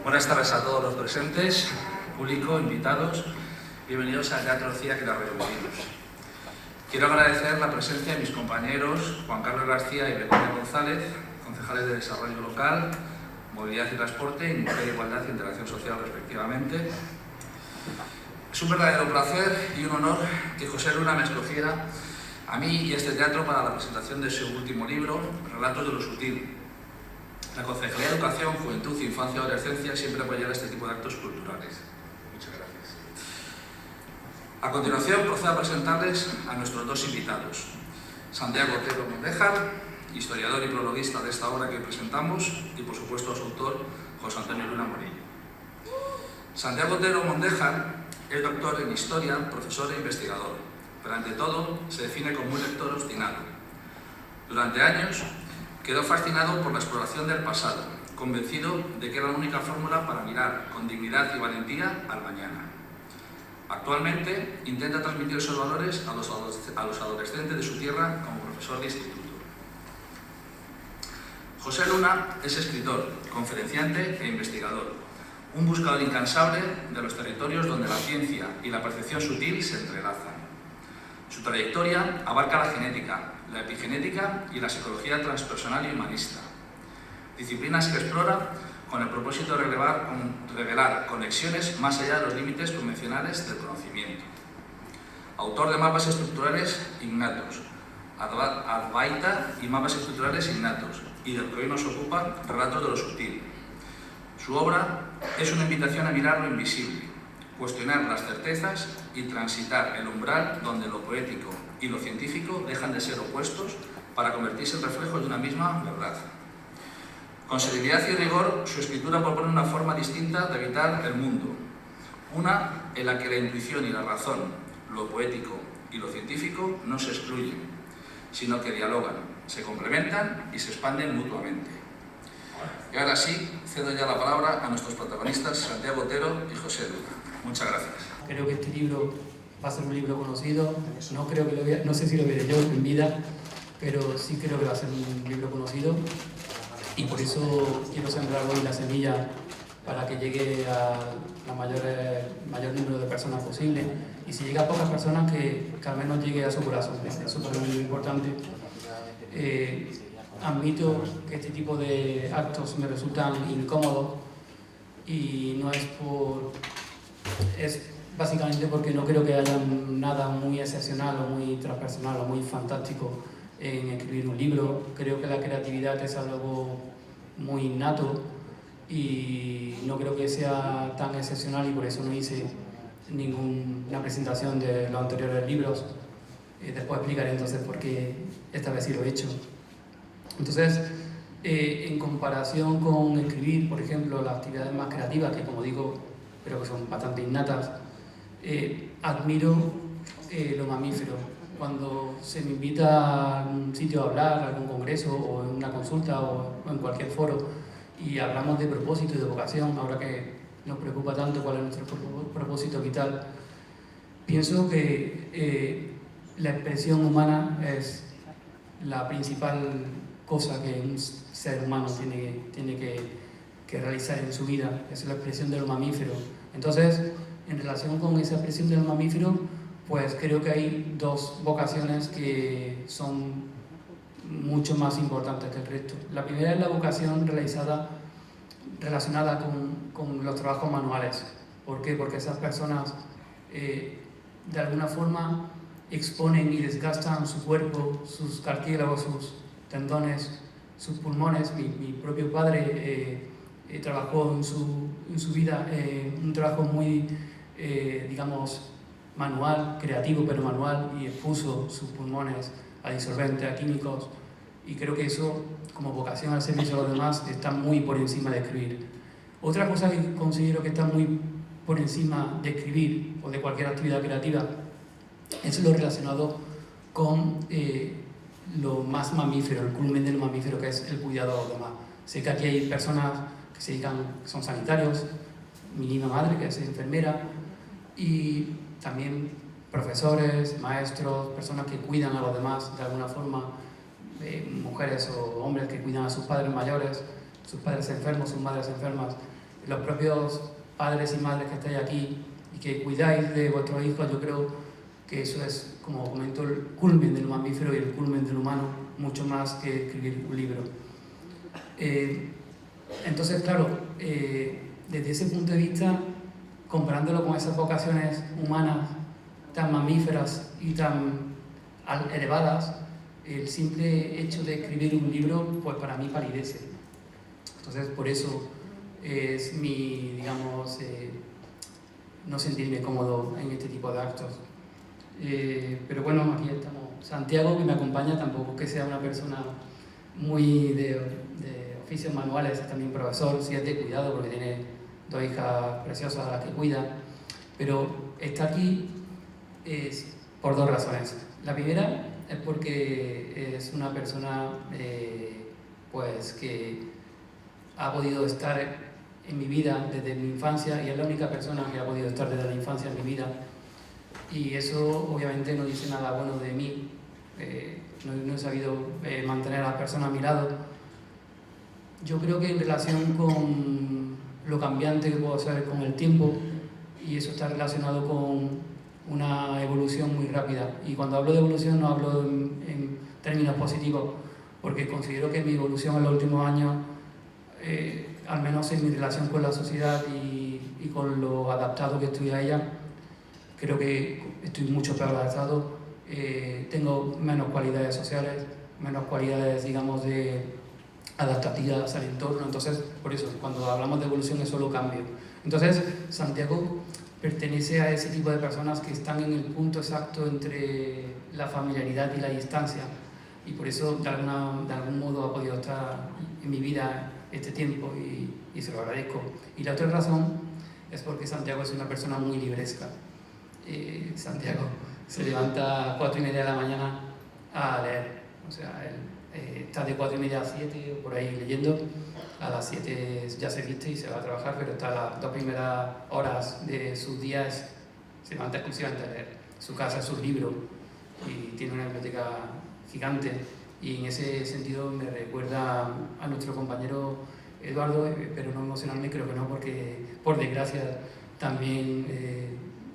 Buenas tardes a todos los presentes, público, invitados. Bienvenidos al Teatro Cía que la revivimos. Quiero agradecer la presencia de mis compañeros Juan Carlos García y Begoña González, concejales de Desarrollo Local, Movilidad y Transporte y Mujer, Igualdad e Interacción Social, respectivamente. Es un verdadero placer y un honor que José Luna me escogiera a mí y a este teatro para la presentación de su último libro, Relatos de lo Sutil. La Concejalía de Educación, Juventud, Infancia y Adolescencia siempre apoyará este tipo de actos culturales. Muchas gracias. A continuación procedo a presentarles a nuestros dos invitados. Santiago Otero Mondéjar, historiador y prologuista de esta obra que presentamos, y por supuesto su autor, José Antonio Luna Morillo. Santiago Otero Mondéjar es doctor en Historia, profesor e investigador, pero ante todo se define como un lector obstinado. Durante años quedó fascinado por la exploración del pasado, convencido de que era la única fórmula para mirar con dignidad y valentía al mañana. Actualmente intenta transmitir esos valores a los adolescentes de su tierra como profesor de instituto. José Luna es escritor, conferenciante e investigador, un buscador incansable de los territorios donde la ciencia y la percepción sutil se entrelazan. Su trayectoria abarca la genética, la epigenética y la psicología transpersonal y humanista, disciplinas que explora con el propósito de revelar conexiones más allá de los límites convencionales del conocimiento. Autor de mapas estructurales innatos, Advaita y mapas estructurales innatos, y del que hoy nos ocupa, Relatos de lo Sutil. Su obra es una invitación a mirar lo invisible, cuestionar las certezas y transitar el umbral donde lo poético y lo científico dejan de ser opuestos para convertirse en reflejo de una misma verdad. Con serenidad y rigor, su escritura propone una forma distinta de habitar el mundo, una en la que la intuición y la razón, lo poético y lo científico no se excluyen, sino que dialogan, se complementan y se expanden mutuamente. Y ahora sí, cedo ya la palabra a nuestros protagonistas, Santiago Otero y José Luna. Muchas gracias. Creo que este libro va a ser un libro conocido. No sé si lo veré yo en vida, pero sí creo que va a ser un libro conocido. Y por eso quiero sembrar hoy la semilla para que llegue a la mayor número de personas posible. Y si llega a pocas personas, que al menos llegue a su corazón. Eso es muy importante. Admito que este tipo de actos me resultan incómodos y no es básicamente porque no creo que haya nada muy excepcional o muy transpersonal o muy fantástico en escribir un libro. Creo que la creatividad es algo muy innato y no creo que sea tan excepcional, y por eso no hice ninguna presentación de los anteriores libros. Después explicaré entonces por qué esta vez sí lo he hecho. Entonces, en comparación con escribir, por ejemplo, las actividades más creativas, que como digo, creo que son bastante innatas, admiro los mamíferos. Cuando se me invita a un sitio a hablar, a algún congreso o en una consulta o en cualquier foro, y hablamos de propósito y de vocación, ahora que nos preocupa tanto cuál es nuestro propósito vital, pienso que la expresión humana es la principal cosa que un ser humano tiene que realizar en su vida, es la expresión de los mamíferos. Entonces, en relación con esa expresión de los mamíferos, pues creo que hay dos vocaciones que son mucho más importantes que el resto. La primera es la vocación relacionada con los trabajos manuales. ¿Por qué? Porque esas personas de alguna forma exponen y desgastan su cuerpo, sus cartílagos, sus tendones, sus pulmones. Mi propio padre trabajó en su vida un trabajo muy, digamos, manual, creativo pero manual, y expuso sus pulmones a disolventes, a químicos, y creo que eso, como vocación al servicio de los demás, está muy por encima de escribir. Otra cosa que considero que está muy por encima de escribir o de cualquier actividad creativa es lo relacionado con lo más mamífero, el culmen del mamífero, que es el cuidado de los demás. Sé que aquí hay personas que se dedican, que son sanitarios, mi niña madre, que es enfermera, y también profesores, maestros, personas que cuidan a los demás de alguna forma, mujeres o hombres que cuidan a sus padres mayores, sus padres enfermos, sus madres enfermas. los propios padres y madres que estáis aquí y que cuidáis de vuestros hijos, yo creo que eso es, como comento, el culmen del mamífero y el culmen del humano, mucho más que escribir un libro. Entonces, claro, desde ese punto de vista, comparándolo con esas vocaciones humanas tan mamíferas y tan elevadas, el simple hecho de escribir un libro, pues para mí palidece. Entonces, por eso es mi, digamos, no sentirme cómodo en este tipo de actos. Pero bueno, aquí estamos. Santiago, que me acompaña, tampoco que sea una persona muy de oficios manuales, es también profesor, sí es de cuidado porque tiene 2 hijas preciosas a las que cuida, pero está aquí por 2 razones. La primera es porque es una persona pues que ha podido estar en mi vida desde mi infancia y es la única persona que ha podido estar desde la infancia en mi vida, y eso obviamente no dice nada bueno de mí. No he sabido mantener a las personas a mi lado. Yo creo que en relación con lo cambiante que puedo ser con el tiempo, y eso está relacionado con una evolución muy rápida, y cuando hablo de evolución no hablo en términos positivos, porque considero que mi evolución en los últimos años, al menos en mi relación con la sociedad y con lo adaptado que estoy a ella, creo que estoy mucho peor adaptado. Tengo menos cualidades sociales, menos cualidades, digamos, de adaptativas al entorno. Entonces, por eso, cuando hablamos de evolución es solo cambio. Entonces, Santiago pertenece a ese tipo de personas que están en el punto exacto entre la familiaridad y la distancia, y por eso de algún modo ha podido estar en mi vida este tiempo, y se lo agradezco. Y la otra razón es porque Santiago es una persona muy libresca. Santiago se levanta a 4:30 de la mañana a leer, o sea, él está de 4:30 a 7 o por ahí leyendo, a las 7 ya se viste y se va a trabajar, pero está las 2 primeras horas de sus días se levanta exclusivamente a leer. Su casa es su libro y tiene una biblioteca gigante, y en ese sentido me recuerda a nuestro compañero Eduardo, pero no emocionalmente, creo que no, porque por desgracia también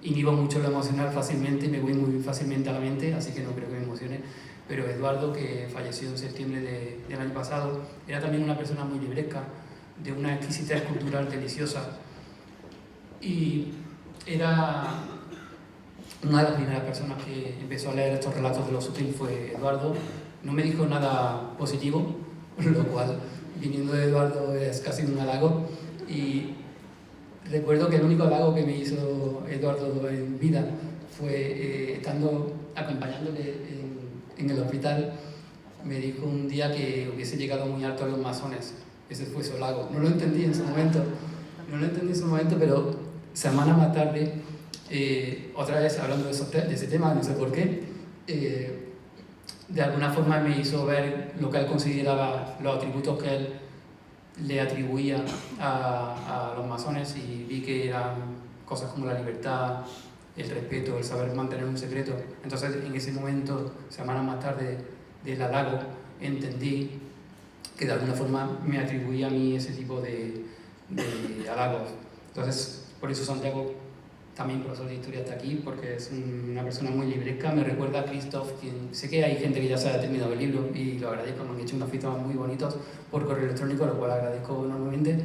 inhibo mucho lo emocional fácilmente, me voy muy fácilmente a la mente, así que no creo que me emocione. Pero Eduardo, que falleció en septiembre del año pasado, era también una persona muy libresca, de una exquisitez cultural deliciosa, y era una de las primeras personas que empezó a leer estos relatos de los Sutil, fue Eduardo. No me dijo nada positivo, lo cual, viniendo de Eduardo, es casi un halago, y recuerdo que el único halago que me hizo Eduardo en vida fue estando acompañándole en el hospital. Me dijo un día que hubiese llegado muy alto a los masones. Ese fue su halago. No lo entendí en su momento, pero semanas más tarde, otra vez hablando de ese tema, no sé por qué, de alguna forma me hizo ver lo que él consideraba los atributos que él le atribuía a los masones, y vi que eran cosas como la libertad, el respeto, el saber mantener un secreto. Entonces, en ese momento, semanas más tarde del halago, entendí que de alguna forma me atribuía a mí ese tipo de halagos. Entonces, por eso Santiago, también profesor de historia, está aquí, porque es una persona muy libresca. Me recuerda a Christoph, quien sé que hay gente que ya se ha terminado el libro y lo agradezco, me han hecho unos fichas muy bonitos por correo electrónico, lo cual agradezco enormemente.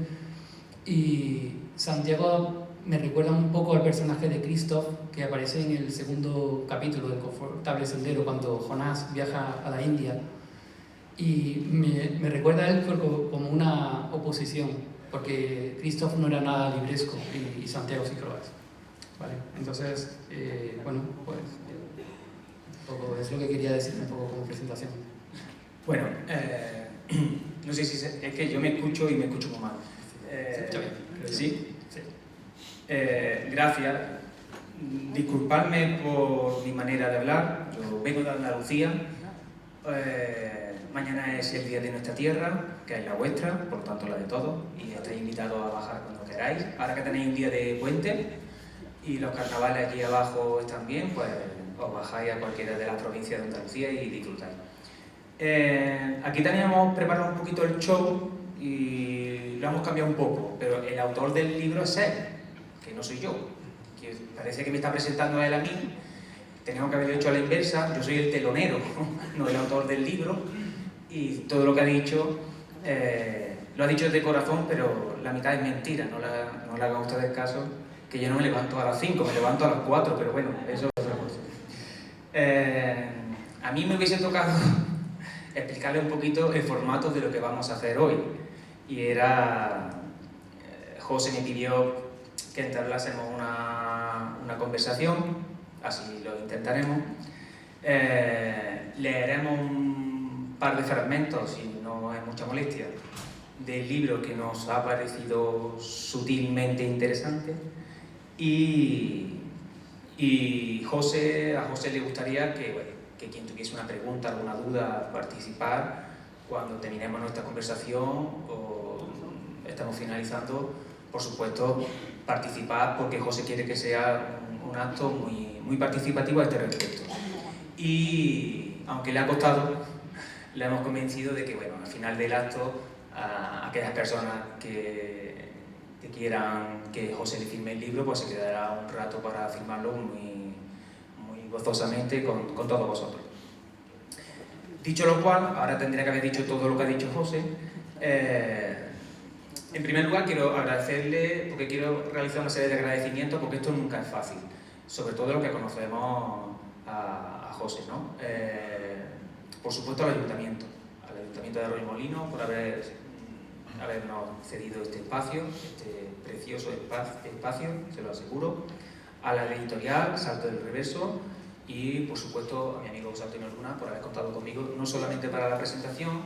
Y Santiago me recuerda un poco al personaje de Christoph, que aparece en el segundo capítulo del Confortable Sendero, cuando Jonás viaja a la India, y me recuerda a él como una oposición, porque Christoph no era nada libresco y Santiago sí que lo es. Vale, entonces, bueno, pues un poco es lo que quería decir un poco como presentación. Bueno, no sé si es que yo me escucho y me escucho muy mal. ¿Sí? Sí. Gracias. Disculpadme por mi manera de hablar. Yo vengo de Andalucía. Mañana es el día de nuestra tierra, que es la vuestra, por lo tanto la de todos, y estáis invitados a bajar cuando queráis. Ahora que tenéis un día de puente y los carnavales aquí abajo están bien, pues os bajáis a cualquiera de las provincias de Andalucía y disfrutáis. Aquí teníamos preparado un poquito el show y y lo hemos cambiado un poco, pero el autor del libro es él, que no soy yo, que parece que me está presentando a él a mí. Tenemos que haberlo hecho a la inversa, yo soy el telonero, no el autor del libro, y todo lo que ha dicho, lo ha dicho de corazón, pero la mitad es mentira, no le hagan ustedes caso, que yo no me levanto a las 5, me levanto a las 4, pero bueno, eso es otra cosa. A mí me hubiese tocado explicarle un poquito el formato de lo que vamos a hacer hoy, y era, José me pidió que entablásemos una conversación, así lo intentaremos. Leeremos un par de fragmentos, si no es mucha molestia, del libro que nos ha parecido sutilmente interesante, y a José le gustaría que quien tuviese una pregunta, alguna duda, participar cuando terminemos nuestra conversación o estamos finalizando. Por supuesto, participar, porque José quiere que sea un acto muy participativo a este respecto. Y aunque le ha costado, le hemos convencido de que, bueno, al final del acto, a aquellas personas que quieran que José le firme el libro, pues se quedará un rato para firmarlo muy gozosamente con todos vosotros. Dicho lo cual, ahora tendría que haber dicho todo lo que ha dicho José. En primer lugar, quiero agradecerle, porque quiero realizar una serie de agradecimientos, porque esto nunca es fácil, sobre todo los que conocemos a José, ¿no? Por supuesto al Ayuntamiento de Arroyo-Molino, por habernos cedido este espacio, este precioso espacio, se lo aseguro, a la editorial Salto del Reverso y, por supuesto, a mi amigo José Antonio Luna por haber contado conmigo, no solamente para la presentación,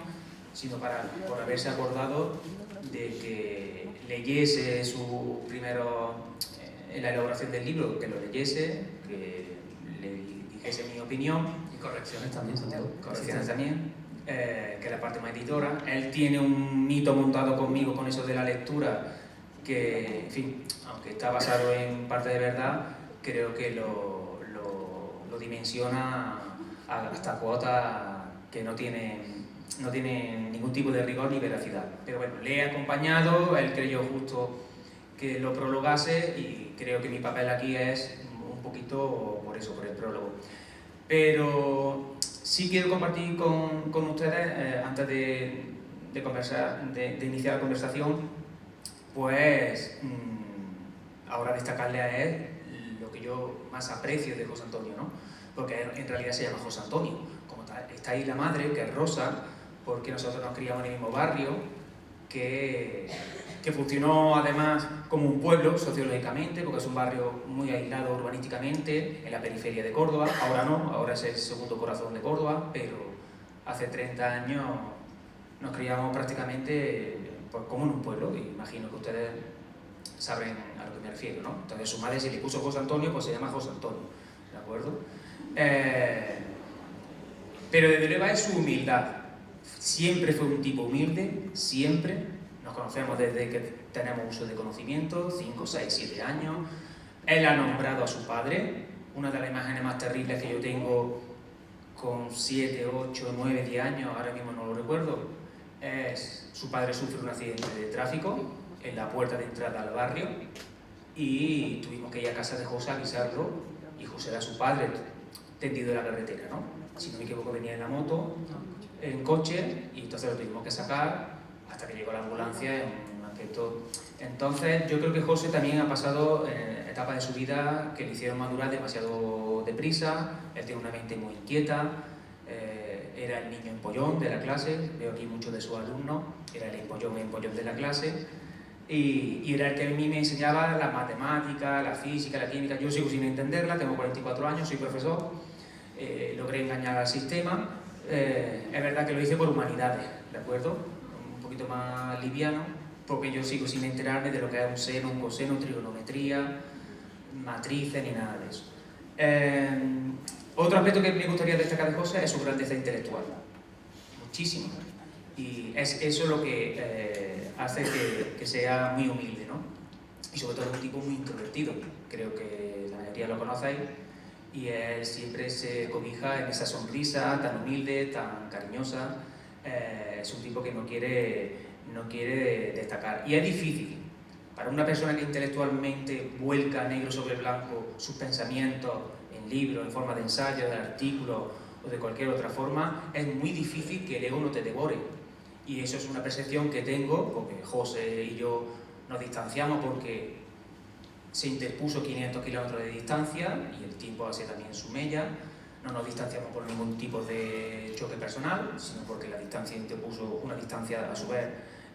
sino por haberse acordado de que leyese su primero en la elaboración del libro, que lo leyese, que le dijese mi opinión. Y correcciones también, Santiago. Correcciones también, que es la parte más editora. Él tiene un mito montado conmigo con eso de la lectura, que, en fin, aunque está basado en parte de verdad, creo que lo dimensiona hasta cuotas que no tiene ningún tipo de rigor ni veracidad. Pero bueno, le he acompañado, él creyó justo que lo prologase y creo que mi papel aquí es un poquito por eso, por el prólogo. Pero sí quiero compartir con ustedes, antes de iniciar la conversación, pues ahora destacarle a él lo que yo más aprecio de José Antonio, ¿no? Porque en realidad se llama José Antonio. Como tal, está ahí la madre, que es Rosa, porque nosotros nos criamos en el mismo barrio, que funcionó además como un pueblo sociológicamente, porque es un barrio muy aislado urbanísticamente, en la periferia de Córdoba. Ahora no, ahora es el segundo corazón de Córdoba, pero hace 30 años nos criamos prácticamente pues, como en un pueblo, y imagino que ustedes saben a lo que me refiero, ¿no? Entonces su madre, si le puso José Antonio, pues se llama José Antonio, ¿de acuerdo? Pero desde luego es su humildad. Siempre fue un tipo humilde, siempre. Nos conocemos desde que tenemos uso de conocimiento, 5, 6, 7 años. Él ha nombrado a su padre. Una de las imágenes más terribles que yo tengo con 7, 8, 9, 10 años, ahora mismo no lo recuerdo, es su padre sufre un accidente de tráfico en la puerta de entrada al barrio y tuvimos que ir a casa de José a avisarlo, y José era su padre tendido en la carretera, ¿no? Si no me equivoco, venía en la moto, en coche, y entonces lo tuvimos que sacar hasta que llegó la ambulancia en un aspecto. Entonces yo creo que José también ha pasado etapas de su vida que le hicieron madurar demasiado deprisa. Él tiene una mente muy inquieta, era el niño empollón de la clase, veo aquí muchos de sus alumnos, era el empollón de la clase, y era el que a mí me enseñaba la matemática, la física, la química. Yo sigo sin entenderla, tengo 44 años, soy profesor, logré engañar al sistema. Es verdad que lo hice por humanidades, ¿de acuerdo? Un poquito más liviano, porque yo sigo sin enterarme de lo que es un seno, un coseno, trigonometría, matrices ni nada de eso. Otro aspecto que me gustaría destacar de José es su grandeza intelectual, muchísimo, y es eso lo que hace que sea muy humilde, ¿no? Y sobre todo un tipo muy introvertido, creo que la mayoría lo conocéis, y él siempre se cobija en esa sonrisa tan humilde, tan cariñosa. Es un tipo que no quiere no quiere destacar. Y es difícil. Para una persona que intelectualmente vuelca negro sobre blanco sus pensamientos en libros, en forma de ensayos, de artículos o de cualquier otra forma, es muy difícil que el ego no te devore. Y eso es una percepción que tengo, porque José y yo nos distanciamos porque se interpuso 500 kilómetros de distancia y el tiempo hace también su mella. No nos distanciamos por ningún tipo de choque personal, sino porque la distancia interpuso una distancia a su vez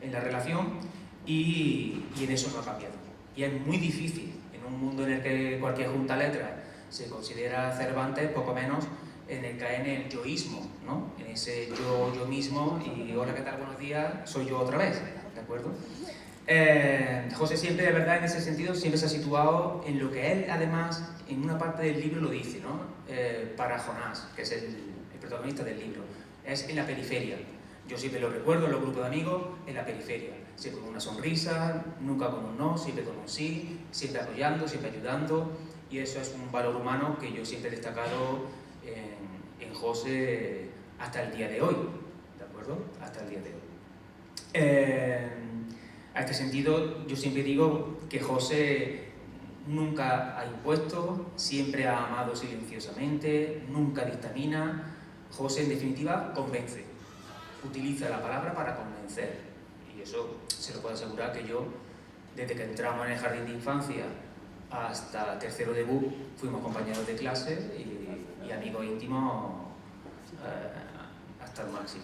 en la relación y en eso no ha cambiado. Y es muy difícil, en un mundo en el que cualquier junta letras se considera Cervantes, poco menos en el caer en el yoísmo, ¿no? En ese yo mismo y hola, ¿qué tal? Buenos días, soy yo otra vez, ¿de acuerdo? José siempre, de verdad, en ese sentido, siempre se ha situado en lo que él, además, en una parte del libro lo dice, ¿no? Para Jonás, que es el protagonista del libro, es en la periferia. Yo siempre lo recuerdo en los grupos de amigos, en la periferia. Siempre con una sonrisa, nunca con un no, siempre con un sí, siempre apoyando, siempre ayudando. Y eso es un valor humano que yo siempre he destacado en José hasta el día de hoy, ¿de acuerdo? Hasta el día de hoy. A este sentido, yo siempre digo que José nunca ha impuesto, siempre ha amado silenciosamente, nunca dictamina. José, en definitiva, convence. Utiliza la palabra para convencer. Y eso se lo puedo asegurar que yo, desde que entramos en el jardín de infancia hasta tercero de BUP, fuimos compañeros de clase y amigos íntimos hasta el máximo.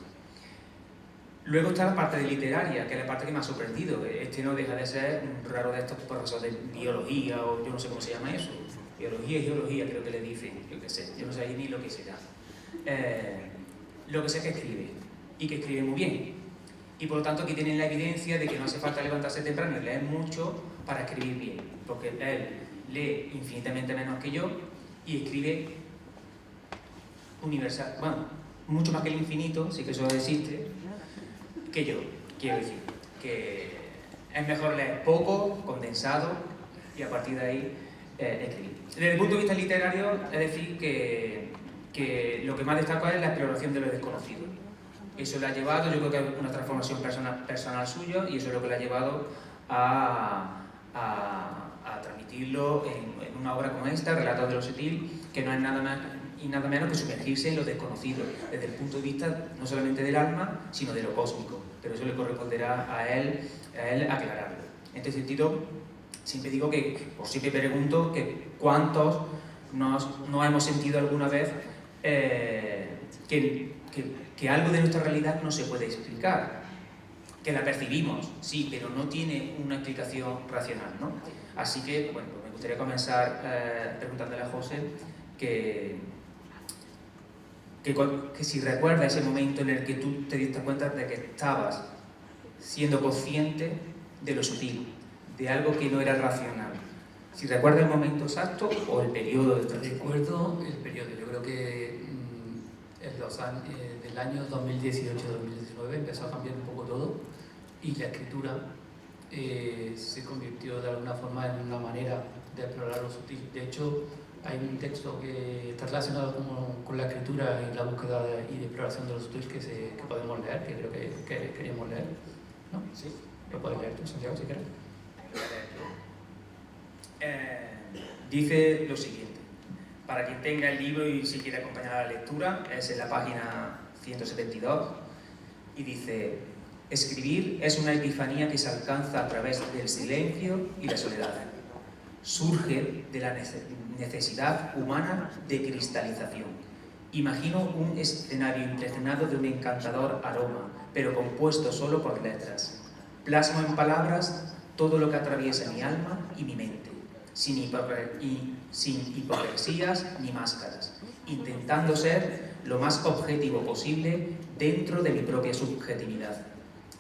Luego está la parte de literaria, que es la parte que me ha sorprendido. Este no deja de ser un raro de estos profesores de biología, o yo no sé cómo se llama eso. Biología y geología, creo que le dicen, yo qué sé, yo no sé ni lo que será. Lo que sé es que escribe, y que escribe muy bien. Y por lo tanto aquí tienen la evidencia de que no hace falta levantarse temprano y leer mucho para escribir bien, porque él lee infinitamente menos que yo y escribe universal, bueno, mucho más que el infinito, sí que eso existe, que yo, quiero decir, que es mejor leer poco, condensado, y a partir de ahí escribir. Desde el punto de vista literario, es decir, que lo que más destaco es la exploración de lo desconocido. Eso le ha llevado, yo creo que es una transformación personal suya, y eso es lo que le ha llevado a transmitirlo en una obra como esta, Relatos de lo Sutil, que no es nada más y nada menos que sumergirse en lo desconocido, desde el punto de vista no solamente del alma, sino de lo cósmico. Pero eso le corresponderá a él aclararlo. En este sentido, siempre digo que, o siempre pregunto, que cuántos no hemos sentido alguna vez que algo de nuestra realidad no se puede explicar, que la percibimos, sí, pero no tiene una explicación racional, ¿no? Así que, bueno, pues me gustaría comenzar preguntándole a José que si recuerda ese momento en el que tú te diste cuenta de que estabas siendo consciente de lo sutil, de algo que no era racional. Si recuerda el momento exacto o el periodo de transición. Recuerdo el periodo, yo creo que del año 2018-2019 empezó a cambiar un poco todo y la escritura se convirtió de alguna forma en una manera de explorar lo sutil. De hecho, hay un texto que está relacionado con la escritura y la búsqueda y de exploración de lo sutil que podemos leer, que creo que queríamos leer, ¿no? Sí. ¿Lo puedes leer tú, Santiago, si quieres? Dice lo siguiente, para quien tenga el libro y si quiere acompañar a la lectura, es en la página 172, y dice: escribir es una epifanía que se alcanza a través del silencio y la soledad. Surge de la necesidad humana de cristalización. Imagino un escenario impregnado de un encantador aroma, pero compuesto solo por letras. Plasmo en palabras todo lo que atraviesa mi alma y mi mente, sin hipocresías ni máscaras, intentando ser lo más objetivo posible dentro de mi propia subjetividad.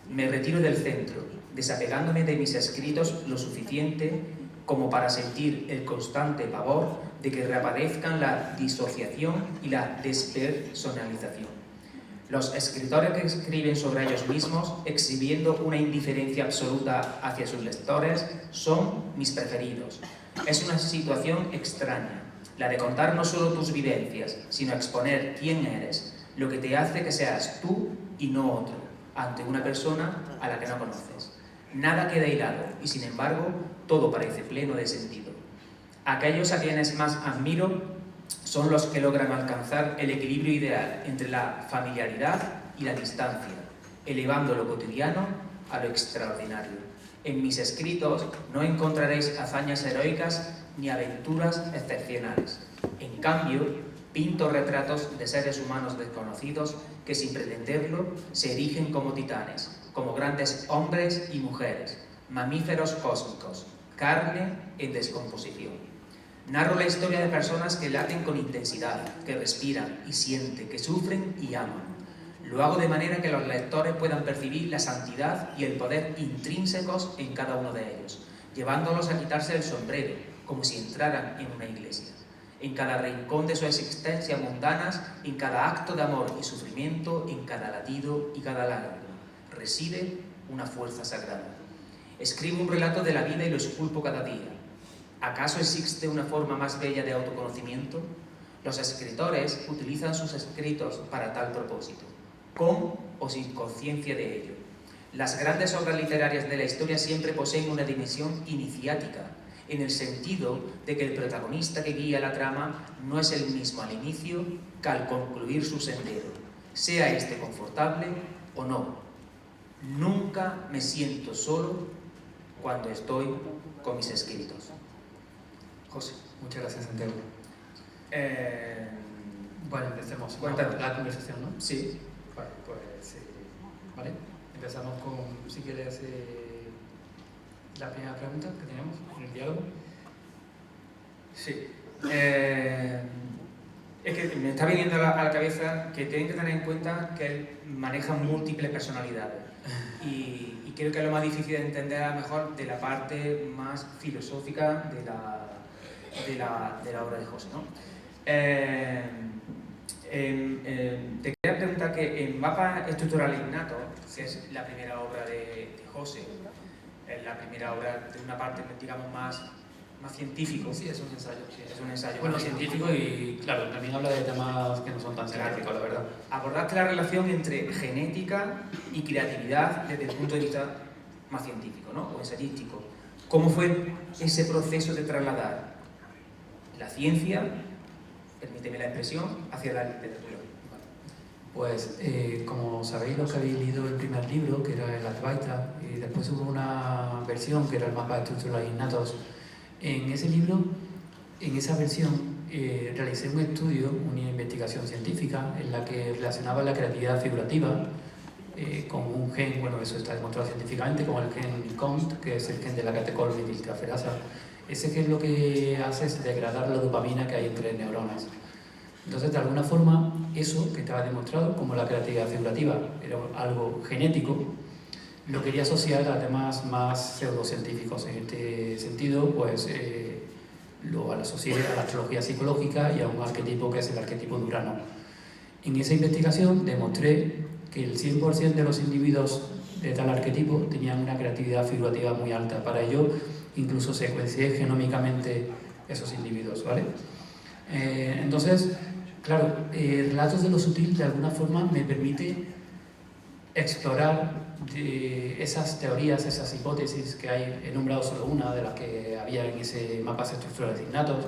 Me retiro del centro, desapegándome de mis escritos lo suficiente como para sentir el constante pavor de que reaparezcan la disociación y la despersonalización. Los escritores que escriben sobre ellos mismos, exhibiendo una indiferencia absoluta hacia sus lectores, son mis preferidos. Es una situación extraña, la de contar no solo tus vivencias, sino exponer quién eres, lo que te hace que seas tú y no otro. ante una persona a la que no conoces. Nada queda hilado y, sin embargo, todo parece pleno de sentido. Aquellos a quienes más admiro son los que logran alcanzar el equilibrio ideal entre la familiaridad y la distancia, elevando lo cotidiano a lo extraordinario. En mis escritos no encontraréis hazañas heroicas ni aventuras excepcionales. En cambio, pinto retratos de seres humanos desconocidos que, sin pretenderlo, se erigen como titanes, como grandes hombres y mujeres, mamíferos cósmicos, carne en descomposición. Narro la historia de personas que laten con intensidad, que respiran y sienten, que sufren y aman. Lo hago de manera que los lectores puedan percibir la santidad y el poder intrínsecos en cada uno de ellos, llevándolos a quitarse el sombrero, como si entraran en una iglesia. En cada rincón de su existencia mundanas, en cada acto de amor y sufrimiento, en cada latido y cada lágrima, reside una fuerza sagrada. Escribo un relato de la vida y lo esculpo cada día. ¿Acaso existe una forma más bella de autoconocimiento? Los escritores utilizan sus escritos para tal propósito, con o sin conciencia de ello. Las grandes obras literarias de la historia siempre poseen una dimensión iniciática, en el sentido de que el protagonista que guía la trama no es el mismo al inicio que al concluir su sendero, sea este confortable o no. Nunca me siento solo cuando estoy con mis escritos. José. Muchas gracias, Santiago. Bueno, empecemos Cuéntanos. la conversación, ¿no? Sí. Vale, pues vale. Empezamos con, si quieres, la primera pregunta que tenemos en el diálogo. Sí. Es que me está viniendo a la cabeza que tienen que tener en cuenta que él maneja múltiples personalidades y creo que es lo más difícil de entender a lo mejor de la parte más filosófica de la obra de José, ¿no? Te quería preguntar que en Mapas Estructurales Innatos, que es la primera obra de José, es la primera obra de una parte, digamos, más científico. Sí, es un ensayo. Sí. Es un ensayo. Bueno, científico y, claro, también habla de temas que no son tan científicos, la verdad. Abordaste la relación entre genética y creatividad desde el punto de vista más científico, ¿no? O ensayístico. ¿Cómo fue ese proceso de trasladar la ciencia, permíteme la expresión, hacia la literatura? Pues, como sabéis, los que habéis leído el primer libro, que era el Advaita, y después hubo una versión que era el Mapa Estructurales Innatos. En ese libro, en esa versión, realicé un estudio, una investigación científica, en la que relacionaba la creatividad figurativa con un gen, bueno, eso está demostrado científicamente, como el gen COMT, que es el gen de la catecolmetiltraferasa. Ese gen lo que hace es degradar la dopamina que hay entre neuronas. Entonces, de alguna forma, eso que estaba demostrado como la creatividad figurativa era algo genético, lo quería asociar a temas más pseudocientíficos. En este sentido, pues lo asocié a la astrología psicológica y a un arquetipo que es el arquetipo de Urano. En esa investigación demostré que el 100% de los individuos de tal arquetipo tenían una creatividad figurativa muy alta. Para ello, incluso secuencié genómicamente esos individuos, ¿vale? Entonces, claro, Relatos de lo Sutil de alguna forma me permite explorar esas teorías, esas hipótesis que hay. He nombrado solo una de las que había en ese Mapas Estructurales Innatos,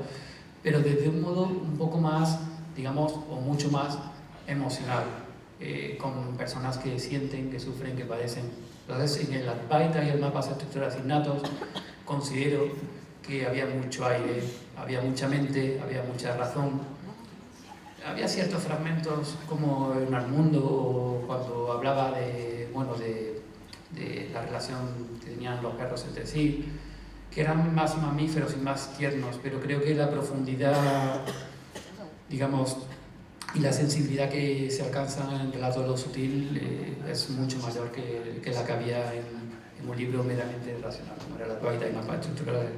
pero desde un modo un poco más, digamos, o mucho más emocional, con personas que sienten, que sufren, que padecen. Entonces, en el Advaita y el Mapas Estructurales Innatos considero que había mucho aire, había mucha mente, había mucha razón. Había ciertos fragmentos como en Armundo, cuando hablaba de la relación que tenían los perros entre sí, que eran más mamíferos y más tiernos, pero creo que la profundidad, digamos, y la sensibilidad que se alcanza en el Relato de lo Sutil es mucho mayor que la que había en un libro meramente racional, como era la Advaita y Mapas Estructurales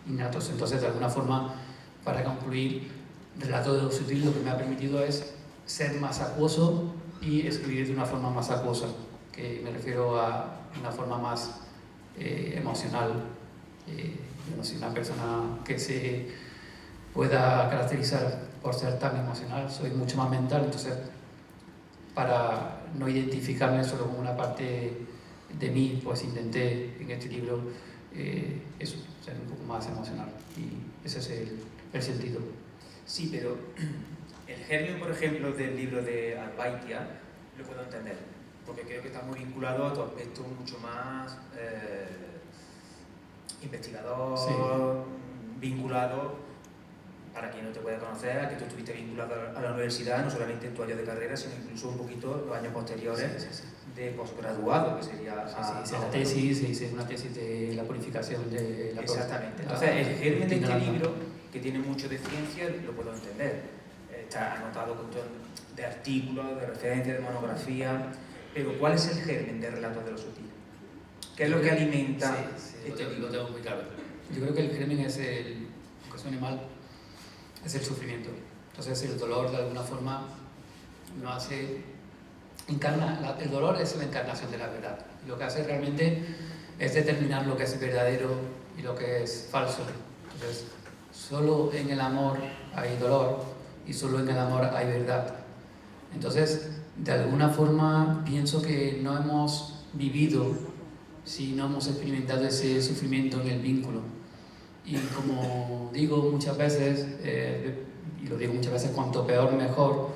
Innatos. Entonces, de alguna forma, para concluir, Relato de lo Sutil lo que me ha permitido es ser más acuoso y escribir de una forma más acuosa, que me refiero a una forma más emocional. No soy una persona que se pueda caracterizar por ser tan emocional, soy mucho más mental, entonces para no identificarme solo con una parte de mí, pues intenté en este libro eso, ser un poco más emocional, y ese es el sentido. Sí, pero el germen, por ejemplo, del libro de Advaitia lo puedo entender, porque creo que está muy vinculado a tu aspecto mucho más investigador, Sí. vinculado, para quien no te pueda conocer, a que tú estuviste vinculado a la universidad, no solamente en tu año de carrera, sino incluso un poquito los años posteriores Sí. de posgraduado, que sería... Hice la tesis, hice una tesis de la purificación de la... Exactamente. Entonces, el germen de este libro, que tiene mucho de ciencia, lo puedo entender. Está anotado con todo de artículos, de referencias, de monografía, pero ¿cuál es el germen de Relatos de lo Sutil? ¿Qué es lo que alimenta? Sí, lo tengo muy claro. Yo creo que el germen es aunque suene mal, es el sufrimiento. Entonces el dolor de alguna forma no hace... el dolor es la encarnación de la verdad. Lo que hace realmente es determinar lo que es verdadero y lo que es falso. Entonces, solo en el amor hay dolor y solo en el amor hay verdad. Entonces, de alguna forma pienso que no hemos vivido si no hemos experimentado ese sufrimiento en el vínculo. Y como digo muchas veces, y lo digo muchas veces, cuanto peor mejor,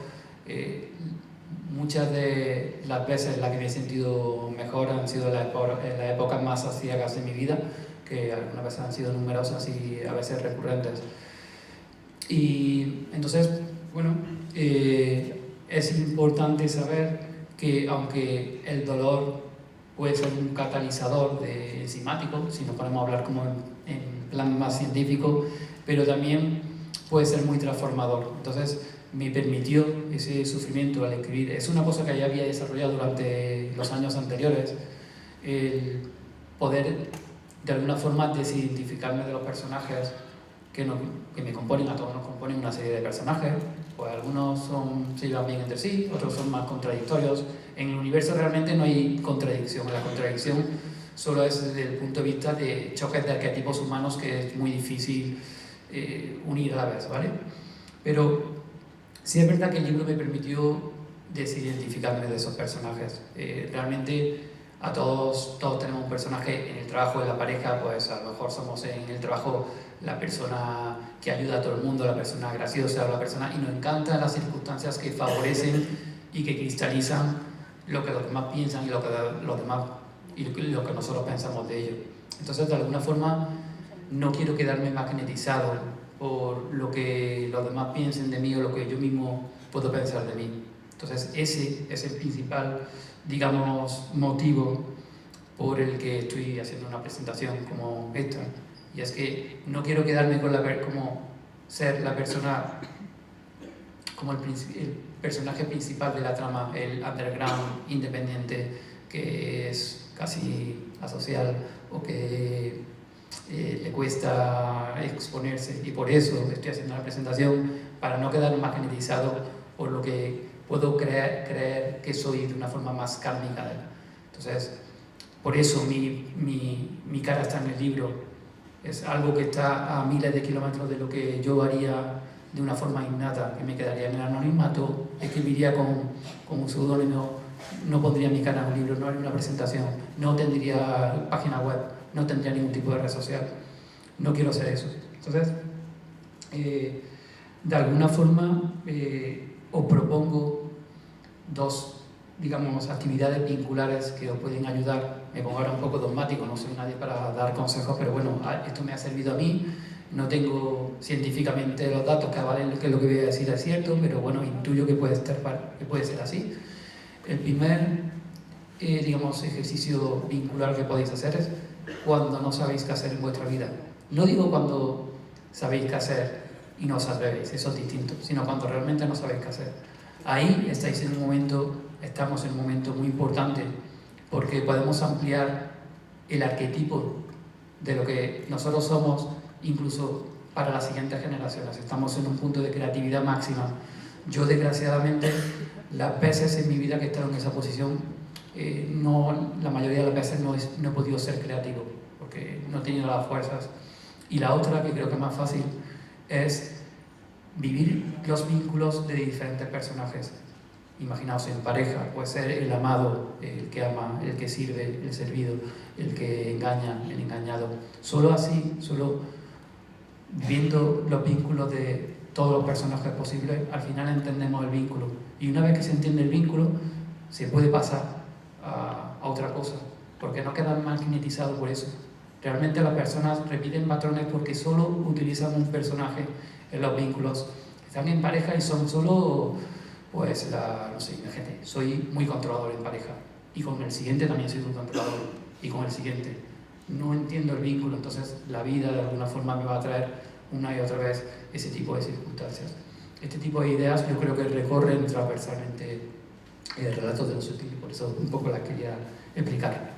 muchas de las veces en las que me he sentido mejor han sido en las épocas más aciagas de mi vida, que algunas veces han sido numerosas y a veces recurrentes. Y entonces, bueno, es importante saber que aunque el dolor puede ser un catalizador enzimático, si nos ponemos a hablar como en plan más científico, pero también puede ser muy transformador. Entonces me permitió ese sufrimiento al escribir. Es una cosa que ya había desarrollado durante los años anteriores, el poder de alguna forma desidentificarme de los personajes que me componen. A todos nos componen una serie de personajes, pues algunos se llevan bien entre sí, otros son más contradictorios. En el universo realmente no hay contradicción, la contradicción solo es desde el punto de vista de choques de arquetipos humanos que es muy difícil unir a la vez, ¿vale? Pero sí es verdad que el libro me permitió desidentificarme de esos personajes. Realmente a todos tenemos un personaje en el trabajo, en la pareja, pues a lo mejor somos en el trabajo la persona que ayuda a todo el mundo, la persona graciosa, la persona, y nos encantan las circunstancias que favorecen y que cristalizan lo que los demás piensan y lo que los demás y lo que nosotros pensamos de ellos. Entonces, de alguna forma, no quiero quedarme magnetizado por lo que los demás piensen de mí o lo que yo mismo puedo pensar de mí. Entonces, ese es el principal, digamos, motivo por el que estoy haciendo una presentación como esta. Y es que no quiero quedarme con como ser la persona, como el personaje principal de la trama, el underground independiente que es casi asocial o que le cuesta exponerse, y por eso estoy haciendo la presentación, para no quedar magnetizado por lo que puedo creer que soy de una forma más kármica. Entonces, por eso mi cara está en el libro. Es algo que está a miles de kilómetros de lo que yo haría de una forma innata, que me quedaría en el anonimato, escribiría con un seudónimo, no pondría mi cara en un libro, no haría una presentación, no tendría página web, no tendría ningún tipo de red social. No quiero hacer eso. Entonces, de alguna forma, os propongo dos, digamos, actividades vinculares que os pueden ayudar. Me pongo ahora un poco dogmático, no soy nadie para dar consejos, pero bueno, esto me ha servido a mí. No tengo científicamente los datos que avalen que lo que voy a decir es cierto, pero bueno, intuyo que puede ser así. El primer, digamos, ejercicio vincular que podéis hacer es cuando no sabéis qué hacer en vuestra vida. No digo cuando sabéis qué hacer y no os atrevéis, eso es distinto, sino cuando realmente no sabéis qué hacer. Ahí estamos en un momento muy importante, porque podemos ampliar el arquetipo de lo que nosotros somos, incluso para las siguientes generaciones. Estamos en un punto de creatividad máxima. Yo, desgraciadamente, las veces en mi vida que he estado en esa posición, la mayoría de las veces no he podido ser creativo, porque no he tenido las fuerzas. Y la otra, que creo que es más fácil, es vivir los vínculos de diferentes personajes. imaginaos en pareja, puede ser el amado, el que ama, el que sirve, el servido, el que engaña, el engañado. Solo así, solo viendo los vínculos de todos los personajes posibles, al final entendemos el vínculo. Y una vez que se entiende el vínculo, se puede pasar a otra cosa, porque no quedan magnetizados por eso. Realmente las personas repiten patrones porque solo utilizan un personaje en los vínculos. Están en pareja y son solo, pues, no sé, imagínate, soy muy controlador en pareja y con el siguiente también soy muy controlador y con el siguiente. No entiendo el vínculo, entonces la vida de alguna forma me va a traer una y otra vez ese tipo de circunstancias. Este tipo de ideas yo creo que recorren transversalmente el relato de los sutiles, por eso un poco las quería explicar.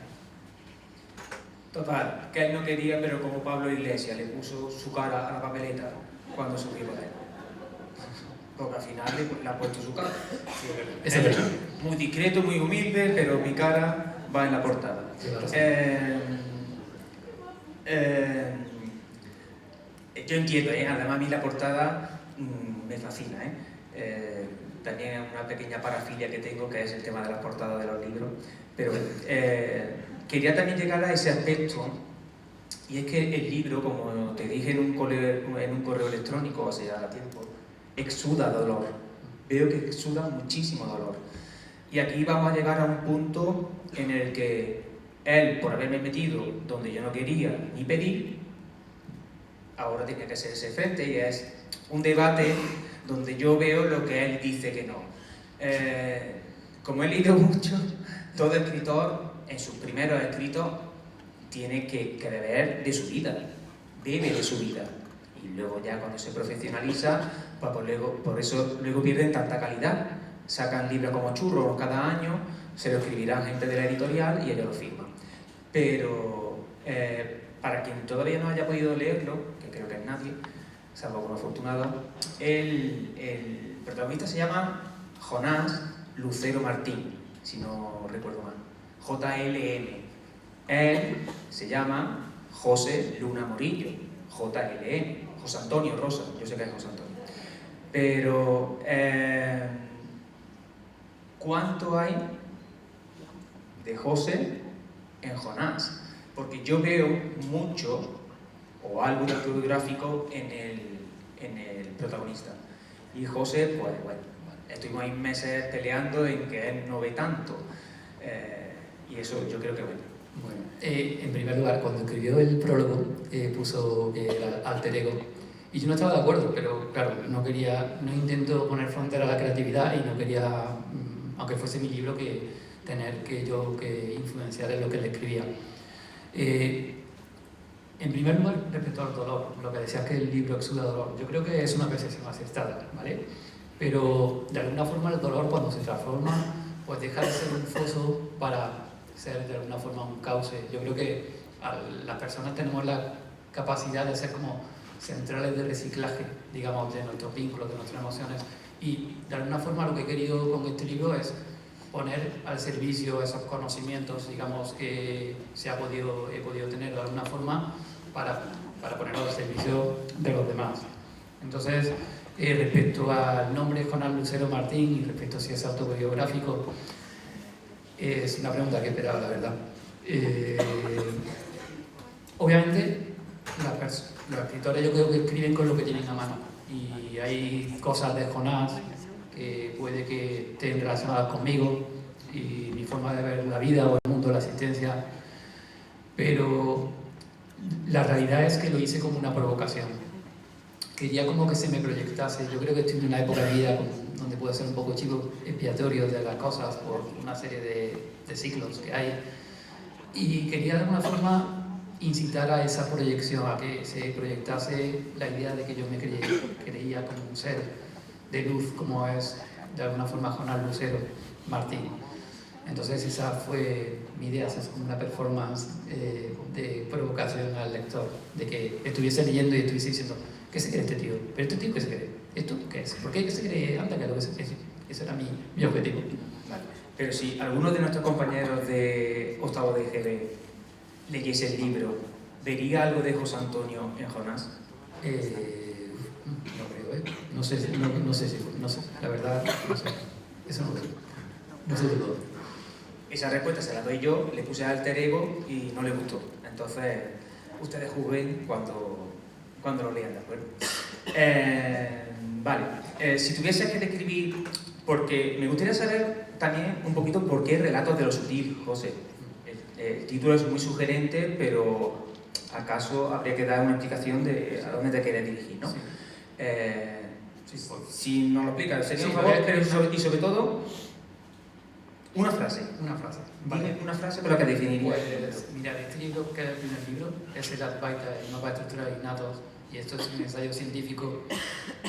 Total, que él no quería, pero como Pablo Iglesias le puso su cara a la papeleta cuando subió con él. Porque al final le ha puesto su cara. Eso es verdad. Muy discreto, muy humilde, pero mi cara va en la portada. Yo entiendo, además a mí la portada me fascina. También una pequeña parafilia que tengo, que es el tema de las portadas de los libros. Pero quería también llegar a ese aspecto, y es que el libro, como te dije en un correo electrónico hace ya tiempo, exuda dolor. Veo que exuda muchísimo dolor. Y aquí vamos a llegar a un punto en el que él, por haberme metido donde yo no quería ni pedir, ahora tiene que hacerse frente, y es un debate donde yo veo lo que él dice que no. Como he leído mucho, todo escritor en sus primeros escritos tiene que beber de su vida, bebe de su vida, y luego ya cuando se profesionaliza, pues luego, por eso luego pierden tanta calidad. Sacan libros como churros cada año, se lo escribirán gente de la editorial y ellos lo firman. Pero para quien todavía no haya podido leerlo, que creo que es nadie, salvo algunos afortunados, el protagonista se llama Jonás Lucero Martín, si no recuerdo mal, JLM. Él se llama José Luna Morillo, JLM, José Antonio Rosa, yo sé que es José Antonio. Pero, ¿cuánto hay de José en Jonás? Porque yo veo mucho o algo de autobiográfico en el protagonista. Y José, pues bueno, estuvimos ahí meses peleando en que él no ve tanto. Y eso yo creo que bueno. Bueno, en primer lugar, cuando escribió el prólogo, puso que era alter ego. Y yo no estaba de acuerdo, pero claro, no intento poner frontera a la creatividad y no quería, aunque fuese mi libro, tener que influenciar en lo que él escribía. En primer lugar, respecto al dolor, lo que decías que el libro exuda dolor, yo creo que es una percepción acertada, ¿vale? Pero de alguna forma el dolor, cuando se transforma, pues deja de ser un foso para ser de alguna forma un cauce. Yo creo que las personas tenemos la capacidad de ser como centrales de reciclaje, digamos, de nuestros vínculos, de nuestras emociones, y de alguna forma lo que he querido con este libro es poner al servicio esos conocimientos, digamos, que he podido tener de alguna forma para ponerlos al servicio de los demás. Entonces, respecto al nombre Jonás Lucero Martín y respecto a si es autobiográfico, es una pregunta que esperaba, la verdad. Obviamente, los escritores yo creo que escriben con lo que tienen a mano, y hay cosas de Jonás que puede que estén relacionadas conmigo y mi forma de ver la vida o el mundo de la existencia, pero la realidad es que lo hice como una provocación. Quería como que se me proyectase. Yo creo que estoy en una época de vida donde puedo ser un poco chivo expiatorio de las cosas por una serie de ciclos que hay, y quería de alguna forma incitar a esa proyección, a que se proyectase la idea de que yo me creía como un ser de luz, como es de alguna forma Jonás Lucero Martín. Entonces esa fue mi idea, es como una performance de provocación al lector, de que estuviese leyendo y estuviese diciendo, ¿qué se cree este tío? ¿Pero este tío qué se cree? ¿Esto qué es? ¿Por qué se cree? Anda, que lo que se cree. Ese era mi objetivo. Vale. Pero si alguno de nuestros compañeros de octavo de GB leyese el libro, ¿vería algo de José Antonio en Jonás? No creo, no sé, la verdad, no sé. Eso no creo. No sé de todo. Esa respuesta se la doy yo, le puse alter ego y no le gustó. Entonces, ustedes juzguen cuando lo lean, ¿de acuerdo? Vale, si tuviese que describir, porque me gustaría saber también un poquito por qué Relatos de lo Sutil, José. El título es muy sugerente, pero acaso habría que dar una explicación de a dónde te quieres dirigir, ¿no? Sí. Sí, Si nos lo explicas, sería un Sí, favor, pero- y sobre todo, una frase. Una frase. Dime una frase con la que definiría. Pues, mira, este libro, que es el primer libro, es el Advaita, el mapa de estructuras innatos, y esto es un ensayo científico.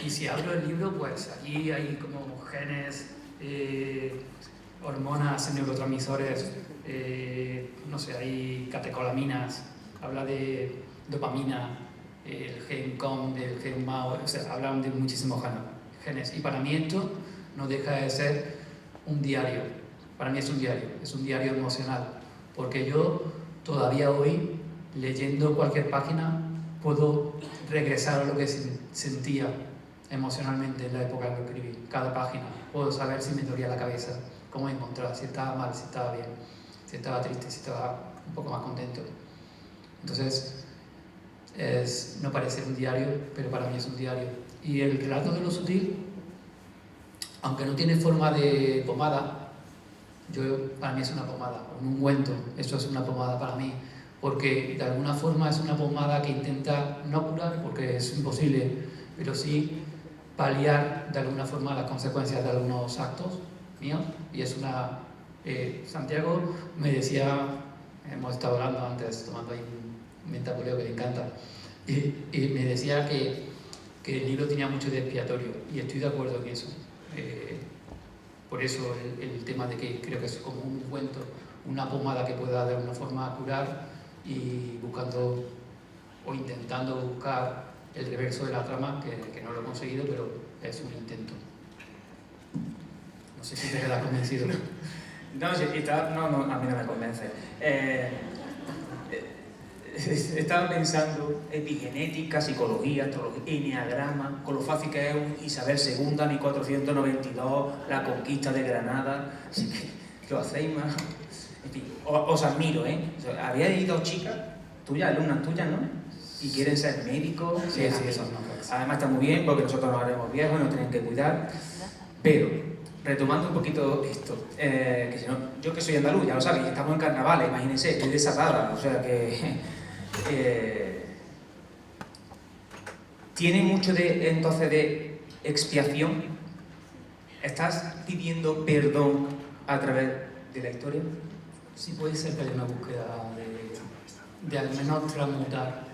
Y si abro el libro, pues aquí hay como genes, hormonas, neurotransmisores, no sé, hay catecolaminas, habla de dopamina, el gen COM, el gen MAO, o sea, hablan de muchísimos genes. Y para mí esto no deja de ser un diario. Para mí es un diario emocional, porque yo todavía hoy, leyendo cualquier página, puedo regresar a lo que sentía emocionalmente en la época en que escribí. Cada página, puedo saber si me dolía la cabeza, cómo me encontraba, si estaba mal, si estaba bien, si estaba triste, si estaba un poco más contento. Entonces, no parece un diario, pero para mí es un diario. Y el relato de lo sutil, aunque no tiene forma de pomada, para mí es una pomada, un ungüento. Esto es una pomada para mí, porque de alguna forma es una pomada que intenta no curar, porque es imposible, pero sí paliar de alguna forma las consecuencias de algunos actos míos. Y es una... Santiago me decía, hemos estado hablando antes, tomando ahí un mentapoleo que le encanta, y me decía que el libro tenía mucho de expiatorio, y estoy de acuerdo en eso. Por eso el tema de que creo que es como un ungüento, una pomada que pueda de alguna forma curar, y buscando o intentando buscar el reverso de la trama, que no lo he conseguido, pero es un intento. No sé si te quedas convencido. No, a mí no me convence. Estaba pensando epigenética, psicología, astrología, enneagrama, con lo fácil que es un Isabel II, 1492, la conquista de Granada, así que lo hacéis más. En fin, os admiro, ¿eh? Habíais dos chicas tuyas, alumnas tuyas, ¿no? Y quieren ser médicos. Sí, eso no. Además está muy bien porque nosotros nos haremos viejos, nos tienen que cuidar. Pero, retomando un poquito esto, que si no, yo que soy andaluz, ya lo sabéis, estamos en carnavales, imagínense, estoy desatada, o sea que... tiene mucho entonces de expiación. ¿Estás pidiendo perdón a través de la historia? Sí, puede ser que haya una búsqueda de al menos transmutar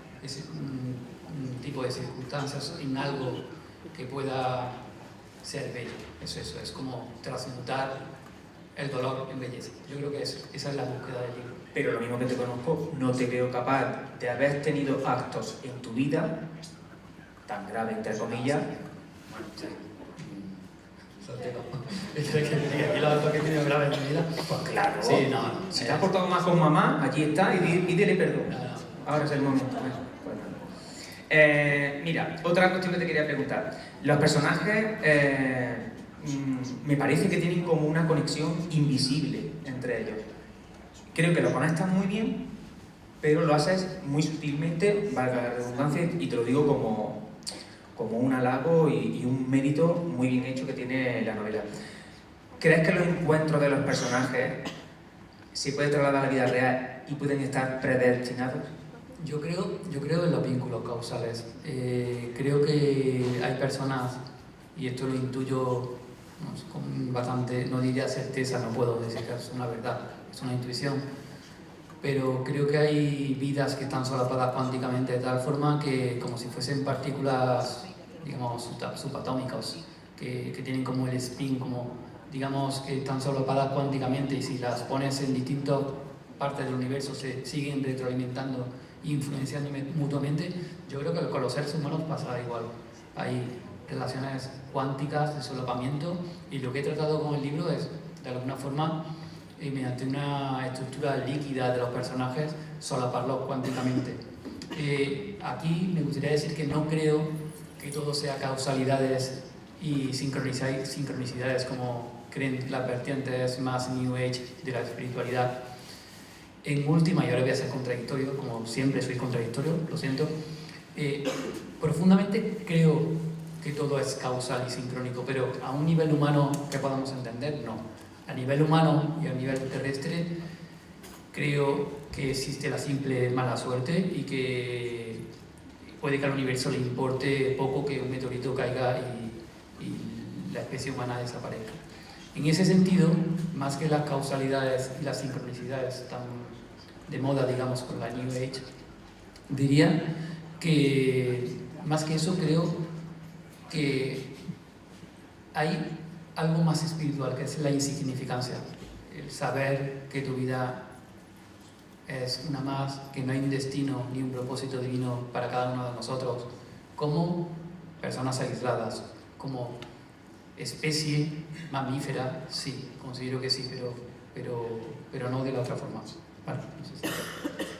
un tipo de circunstancias en algo que pueda ser bello. Eso es como transmutar el dolor en belleza. Yo creo que esa es la búsqueda del libro. Pero lo mismo que te conozco, no te veo capaz de haber tenido actos en tu vida tan graves, entre comillas. Bueno, sí. Aquí los actos que he tenido graves en mi vida. Pues claro. Sí, no. Si te has portado más con mamá, allí está, y pídele perdón. No. Ahora es el momento. Mira, otra cuestión que te quería preguntar. Los personajes me parece que tienen como una conexión invisible entre ellos. Creo que lo conectas muy bien, pero lo haces muy sutilmente, valga la redundancia, y te lo digo como un halago y un mérito muy bien hecho que tiene la novela. ¿Crees que los encuentros de los personajes se pueden trasladar a la vida real y pueden estar predestinados? Yo creo en los vínculos causales. Creo que hay personas, y esto lo intuyo con bastante, no diría certeza, no puedo decir que es una verdad, es una intuición, pero creo que hay vidas que están solapadas cuánticamente de tal forma que, como si fuesen partículas, digamos, subatómicas, que tienen como el spin, como, digamos, que están solapadas cuánticamente, y si las pones en distintas partes del universo se siguen retroalimentando e influenciando mutuamente. Yo creo que con los seres humanos pasa igual. Hay relaciones cuánticas de solapamiento, y lo que he tratado con el libro es, de alguna forma, mediante una estructura líquida de los personajes, solaparlos cuánticamente. Aquí me gustaría decir que no creo que todo sea causalidades y sincronicidades como creen las vertientes más New Age de la espiritualidad. En última, y ahora voy a ser contradictorio, como siempre soy contradictorio, lo siento, profundamente creo que todo es causal y sincrónico, pero a un nivel humano que podamos entender, no. A nivel humano y a nivel terrestre, creo que existe la simple mala suerte y que puede que al universo le importe poco que un meteorito caiga y la especie humana desaparezca. En ese sentido, más que las causalidades y las sincronicidades tan de moda, digamos, con la New Age, diría que más que eso creo que hay algo más espiritual, que es la insignificancia, el saber que tu vida es una más, que no hay un destino ni un propósito divino para cada uno de nosotros, como personas aisladas, como especie mamífera, sí, considero que sí, pero no de la otra forma. Vale, no sé si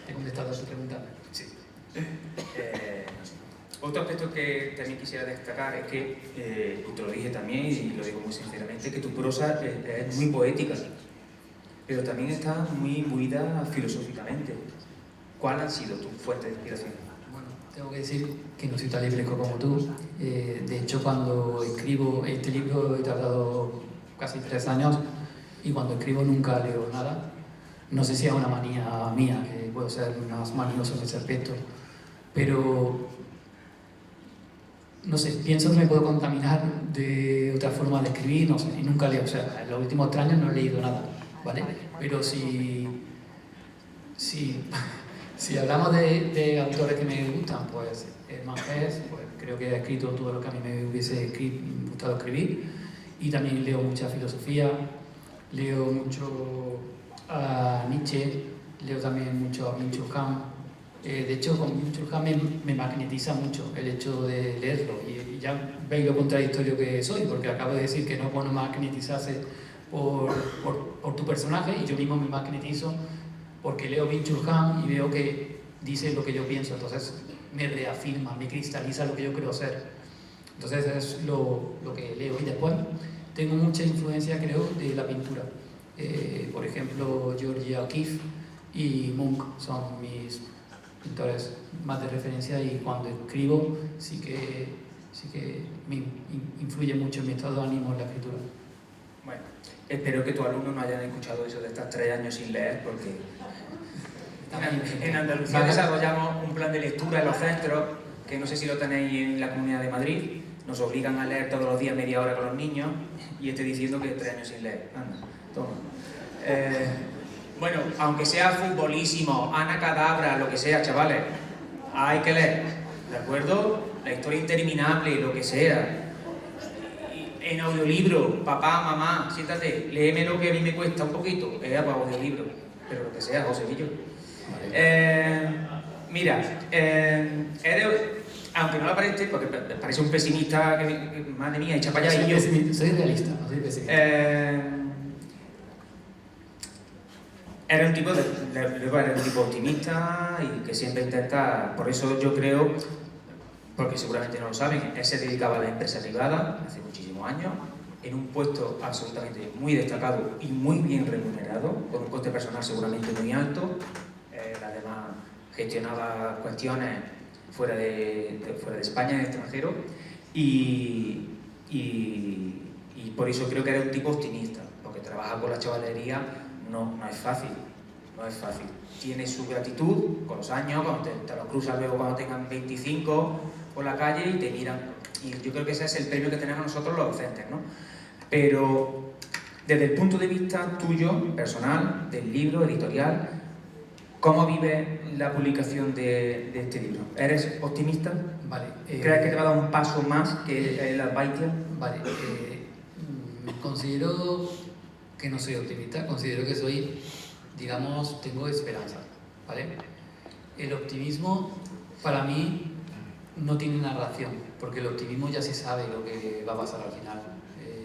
te he contestado a su pregunta. Sí. Otro aspecto que también quisiera destacar es que, y te lo dije también y lo digo muy sinceramente, que tu prosa es muy poética, pero también está muy imbuida filosóficamente. ¿Cuál ha sido tu fuente de inspiración? Bueno, tengo que decir que no soy tan libresco como tú. De hecho, cuando escribo este libro he tardado casi 3 años y cuando escribo nunca leo nada. No sé si es una manía mía, que puedo ser más manioso en ese aspecto, pero no sé, pienso que me puedo contaminar de otra forma de escribir, no sé, y nunca leo. O sea, en los últimos 3 años no he leído nada, ¿vale? Pero si hablamos de autores que me gustan, pues Hermann Hesse, pues creo que ha escrito todo lo que a mí me hubiese gustado escribir, y también leo mucha filosofía, leo mucho a Nietzsche, leo también mucho a Byung-Chul Han. De hecho, con Byung-Chul Han me magnetiza mucho el hecho de leerlo, y ya veis lo contradictorio que soy, porque acabo de decir que no es bueno magnetizarse por tu personaje, y yo mismo me magnetizo porque leo Byung-Chul Han y veo que dice lo que yo pienso, entonces me reafirma, me cristaliza lo que yo creo ser. Entonces es lo que leo. Y después tengo mucha influencia, creo, de la pintura. Por ejemplo, Georgia O'Keeffe y Munch son mis pintores más de referencia, y cuando escribo sí que me influye mucho en mi estado de ánimo en la escritura. Bueno, espero que tus alumnos no hayan escuchado eso de estar 3 años sin leer, porque en Andalucía desarrollamos un plan de lectura en los centros, que no sé si lo tenéis en la Comunidad de Madrid. Nos obligan a leer todos los días media hora con los niños, y estoy diciendo que 3 años sin leer. Anda, toma. Bueno, aunque sea futbolísimo, Ana Cadabra, lo que sea, chavales, hay que leer, ¿de acuerdo? La historia interminable, lo que sea. En audiolibro, papá, mamá, siéntate, léeme lo que a mí me cuesta un poquito, para audiolibro, pero lo que sea, Joselillo. Mira, aunque no lo parece, porque parece un pesimista que madre mía, echa para allá. Soy realista, no soy pesimista. Era un tipo optimista y que siempre intenta, por eso yo creo, porque seguramente no lo saben, él se dedicaba a la empresa privada hace muchísimos años, en un puesto absolutamente muy destacado y muy bien remunerado, con un coste personal seguramente muy alto. Además gestionaba cuestiones fuera de España, en el extranjero, y por eso creo que era un tipo optimista, porque trabajar con la chavalería no es fácil, no es fácil. Tiene su gratitud con los años, cuando te lo cruzas luego cuando tengan 25 por la calle y te miran, y yo creo que ese es el premio que tenemos nosotros los docentes, ¿no? Pero desde el punto de vista tuyo, personal, del libro, editorial, ¿cómo vives la publicación de este libro? ¿Eres optimista? Vale. ¿Crees que te va a dar un paso más que el Albaitia? Vale. Considero que no soy optimista, considero que soy, digamos, tengo esperanza, ¿vale? El optimismo, para mí, no tiene narración, porque el optimismo ya se sabe lo que va a pasar al final.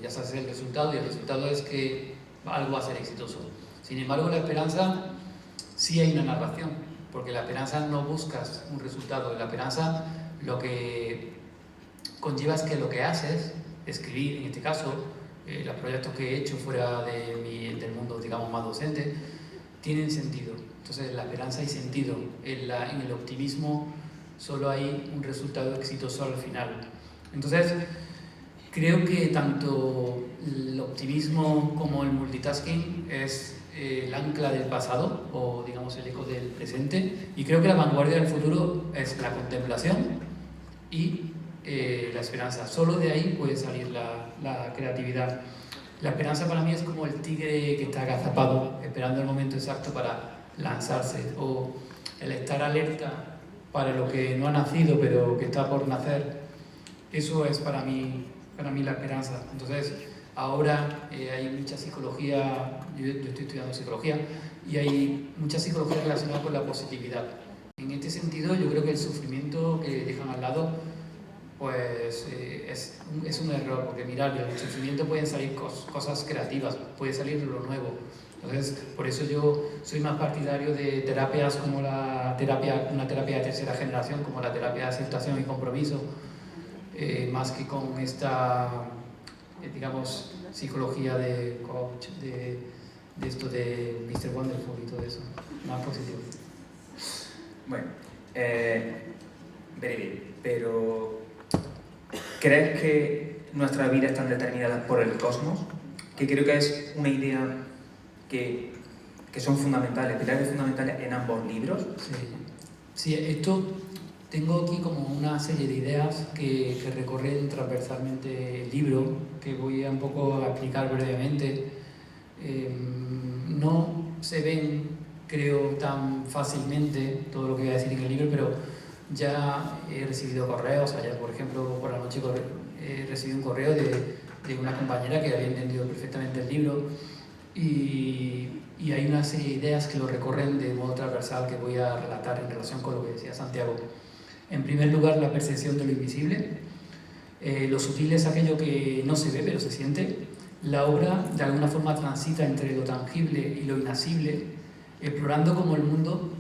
Ya se hace el resultado, y el resultado es que algo va a ser exitoso. Sin embargo, la esperanza sí hay una narración, porque la esperanza no buscas un resultado. En la esperanza lo que conlleva es que lo que haces, escribir en este caso, los proyectos que he hecho fuera del mundo, digamos, más docente, tienen sentido. Entonces, en la esperanza hay sentido. En el optimismo solo hay un resultado exitoso al final. Entonces, creo que tanto el optimismo como el multitasking es el ancla del pasado, o digamos el eco del presente, y creo que la vanguardia del futuro es la contemplación y la esperanza. Solo de ahí puede salir la creatividad. La esperanza para mí es como el tigre que está agazapado, esperando el momento exacto para lanzarse, o el estar alerta para lo que no ha nacido pero que está por nacer. Eso es para mí la esperanza. Entonces, ahora hay mucha psicología, yo estoy estudiando psicología, y hay mucha psicología relacionada con la positividad. En este sentido, yo creo que el sufrimiento que dejan al lado pues es un error, porque mirad, del sufrimiento pueden salir cosas creativas, puede salir lo nuevo. Entonces, por eso yo soy más partidario de terapias como una terapia de tercera generación, como la terapia de aceptación y compromiso, más que con esta, digamos, psicología de coach, de esto de Mr. Wonderful y todo eso, más positivo. Bueno, breve, pero ¿crees que nuestras vidas están determinadas por el cosmos? Que creo que es una idea que son fundamentales, pilares fundamentales en ambos libros. Sí, esto tengo aquí como una serie de ideas que recorren transversalmente el libro, que voy a un poco a explicar brevemente. No se ven, creo, tan fácilmente todo lo que voy a decir en el libro, pero ya he recibido correos. Ayer, por ejemplo, por la noche he recibido un correo de una compañera que había entendido perfectamente el libro, y hay una serie de ideas que lo recorren de modo transversal que voy a relatar en relación con lo que decía Santiago. En primer lugar, la percepción de lo invisible. Lo sutil es aquello que no se ve pero se siente. La obra de alguna forma transita entre lo tangible y lo inasible, explorando cómo el mundo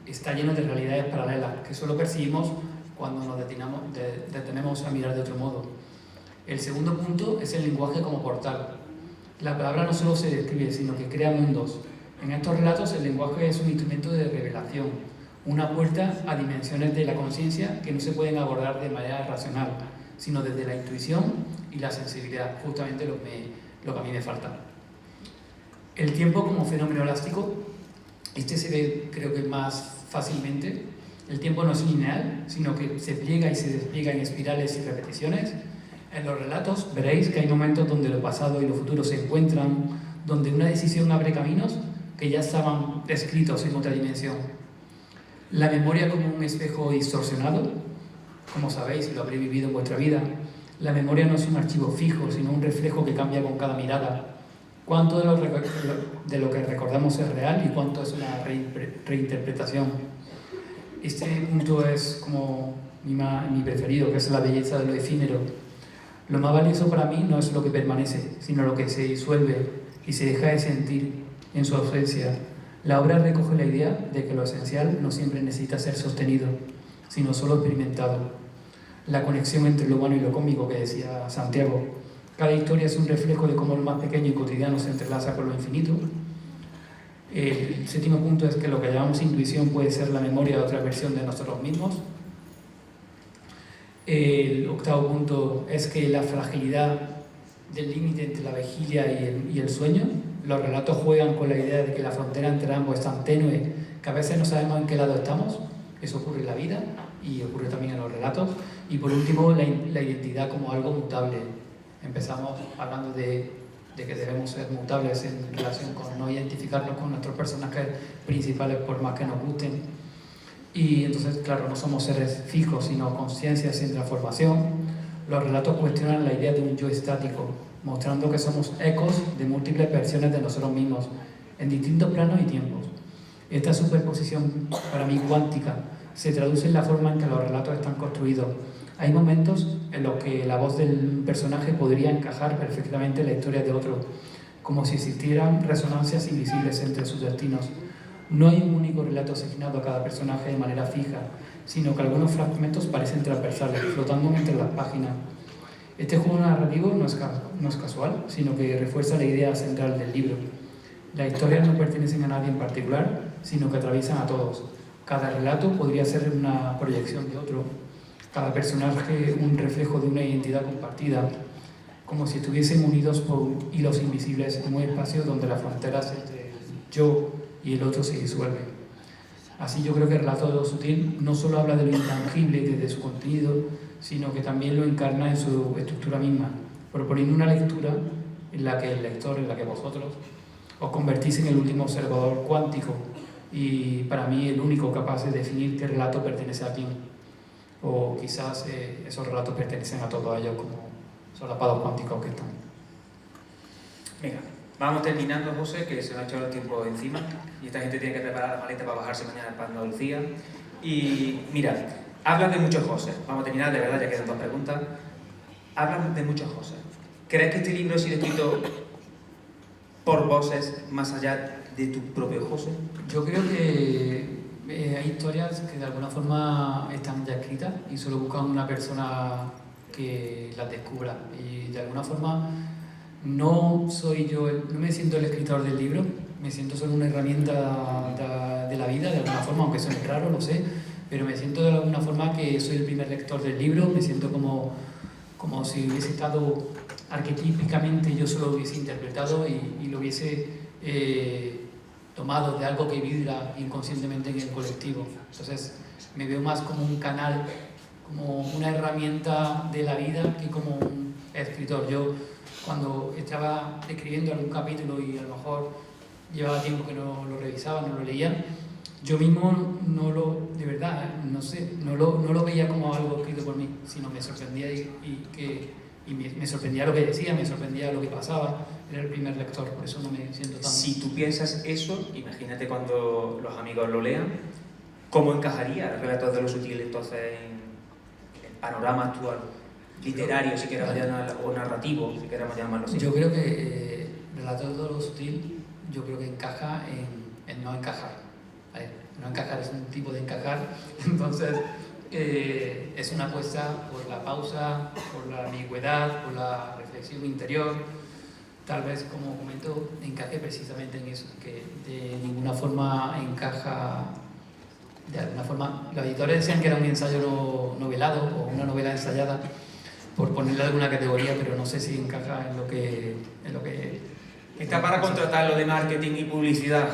está lleno de realidades paralelas que solo percibimos cuando nos detenemos a mirar de otro modo. El segundo punto es el lenguaje como portal. La palabra no solo se describe, sino que crea mundos. En estos relatos el lenguaje es un instrumento de revelación, una puerta a dimensiones de la conciencia que no se pueden abordar de manera racional, sino desde la intuición y la sensibilidad, justamente lo que a mí me falta. El tiempo como fenómeno elástico, este se ve creo que más fácilmente. El tiempo no es lineal, sino que se pliega y se despliega en espirales y repeticiones. En los relatos veréis que hay momentos donde lo pasado y lo futuro se encuentran, donde una decisión abre caminos que ya estaban descritos en otra dimensión. La memoria como un espejo distorsionado, como sabéis y lo habréis vivido en vuestra vida, la memoria no es un archivo fijo, sino un reflejo que cambia con cada mirada. ¿Cuánto de lo que recordamos es real y cuánto es una reinterpretación? Este punto es como mi preferido, que es la belleza de lo efímero. Lo más valioso para mí no es lo que permanece, sino lo que se disuelve y se deja de sentir en su ausencia. La obra recoge la idea de que lo esencial no siempre necesita ser sostenido, sino solo experimentado. La conexión entre lo humano y lo cósmico que decía Santiago. Cada historia es un reflejo de cómo lo más pequeño y cotidiano se entrelaza con lo infinito. El séptimo punto es que lo que llamamos intuición puede ser la memoria de otra versión de nosotros mismos. El octavo punto es que la fragilidad del límite entre la vigilia y el sueño. Los relatos juegan con la idea de que la frontera entre ambos es tan tenue que a veces no sabemos en qué lado estamos. Eso ocurre en la vida y ocurre también en los relatos. Y por último, la identidad como algo mutable. Empezamos hablando de que debemos ser mutables en relación con no identificarnos con nuestros personajes principales por más que nos gusten. Y entonces, claro, no somos seres fijos, sino conciencias en transformación. Los relatos cuestionan la idea de un yo estático, mostrando que somos ecos de múltiples versiones de nosotros mismos, en distintos planos y tiempos. Esta superposición, para mí cuántica, se traduce en la forma en que los relatos están construidos. Hay momentos en los que la voz del personaje podría encajar perfectamente en la historia de otro, como si existieran resonancias invisibles entre sus destinos. No hay un único relato asignado a cada personaje de manera fija, sino que algunos fragmentos parecen transversales, flotando entre las páginas. Este juego narrativo no es casual, sino que refuerza la idea central del libro. Las historias no pertenecen a nadie en particular, sino que atraviesan a todos. Cada relato podría ser una proyección de otro, cada personaje un reflejo de una identidad compartida, como si estuviesen unidos por hilos invisibles en un espacio donde las fronteras entre el yo y el otro se disuelven. Así yo creo que el relato de lo sutil no solo habla de lo intangible desde su contenido, sino que también lo encarna en su estructura misma, proponiendo una lectura en la que el lector, en la que vosotros, os convertís en el último observador cuántico y para mí el único capaz de definir qué relato pertenece a quién. O quizás esos relatos pertenecen a todos ellos como solapados cuánticos que están. Venga, vamos terminando, José, que se nos ha echado el tiempo encima y esta gente tiene que preparar la maleta para bajarse mañana para Andalucía. Y mira, hablan de muchos José. Vamos a terminar, de verdad, ya quedan 2 preguntas. Hablan de muchos José. ¿Crees que este libro ha sido escrito por voces más allá de tu propio José? Yo creo que hay historias que de alguna forma están ya escritas y solo buscan una persona que las descubra. Y de alguna forma no soy yo, no me siento el escritor del libro, me siento solo una herramienta de la vida, de alguna forma, aunque suene raro, lo sé, pero me siento de alguna forma que soy el primer lector del libro, me siento como si hubiese estado arquetípicamente, yo solo lo hubiese interpretado y lo hubiese tomado de algo que vibra inconscientemente en el colectivo. Entonces me veo más como un canal, como una herramienta de la vida que como un escritor. Yo cuando estaba escribiendo algún capítulo y a lo mejor llevaba tiempo que no lo revisaba, no lo leía, yo mismo de verdad, no sé, no lo veía como algo escrito por mí, sino me sorprendía me sorprendía lo que decía, me sorprendía lo que pasaba. Era el primer lector, por eso no me siento tan... Si tú piensas eso, imagínate cuando los amigos lo lean, ¿cómo encajaría el relato de lo sutil entonces en el panorama actual? Literario, si queremos llamarlo, o narrativo, si queremos llamarlo así. Yo creo que relato de lo sutil, yo creo que encaja en no encajar. ¿Vale? No encajar es un tipo de encajar, entonces es una apuesta por la pausa, por la ambigüedad, por la reflexión interior. Tal vez, como comento, encaje precisamente en eso, que de ninguna forma encaja, de alguna forma, los editores decían que era un ensayo novelado o una novela ensayada, por ponerle alguna categoría, pero no sé si encaja en lo que Está para contratarlo de marketing y publicidad.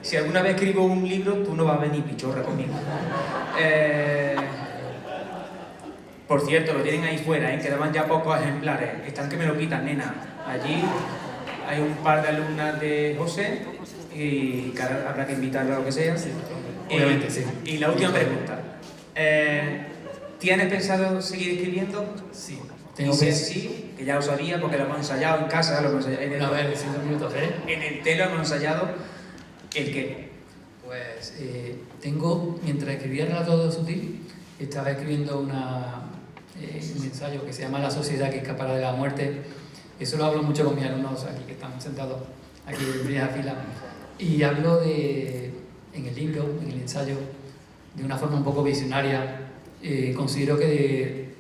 Si alguna vez escribo un libro, tú no vas a venir pichorra conmigo. Por cierto, lo tienen ahí fuera, quedaban ya pocos ejemplares. Están que me lo quitan, nena. Allí hay un par de alumnas de José y que habrá que invitarlo a lo que sea. Obviamente, sí. Y la última pregunta. ¿Tienes pensado seguir escribiendo? Sí. Y si es sí, que ya lo sabía porque lo hemos ensayado en casa, lo hemos ensayado en el, a ver, 5 minutos, en el té lo hemos ensayado. ¿El qué? Pues mientras escribía el relato de lo sutil, estaba escribiendo un ensayo que se llama La sociedad que escapará de la muerte. Eso lo hablo mucho con mis alumnos aquí que están sentados aquí en primera fila. Y hablo en el libro, en el ensayo, de una forma un poco visionaria. Considero que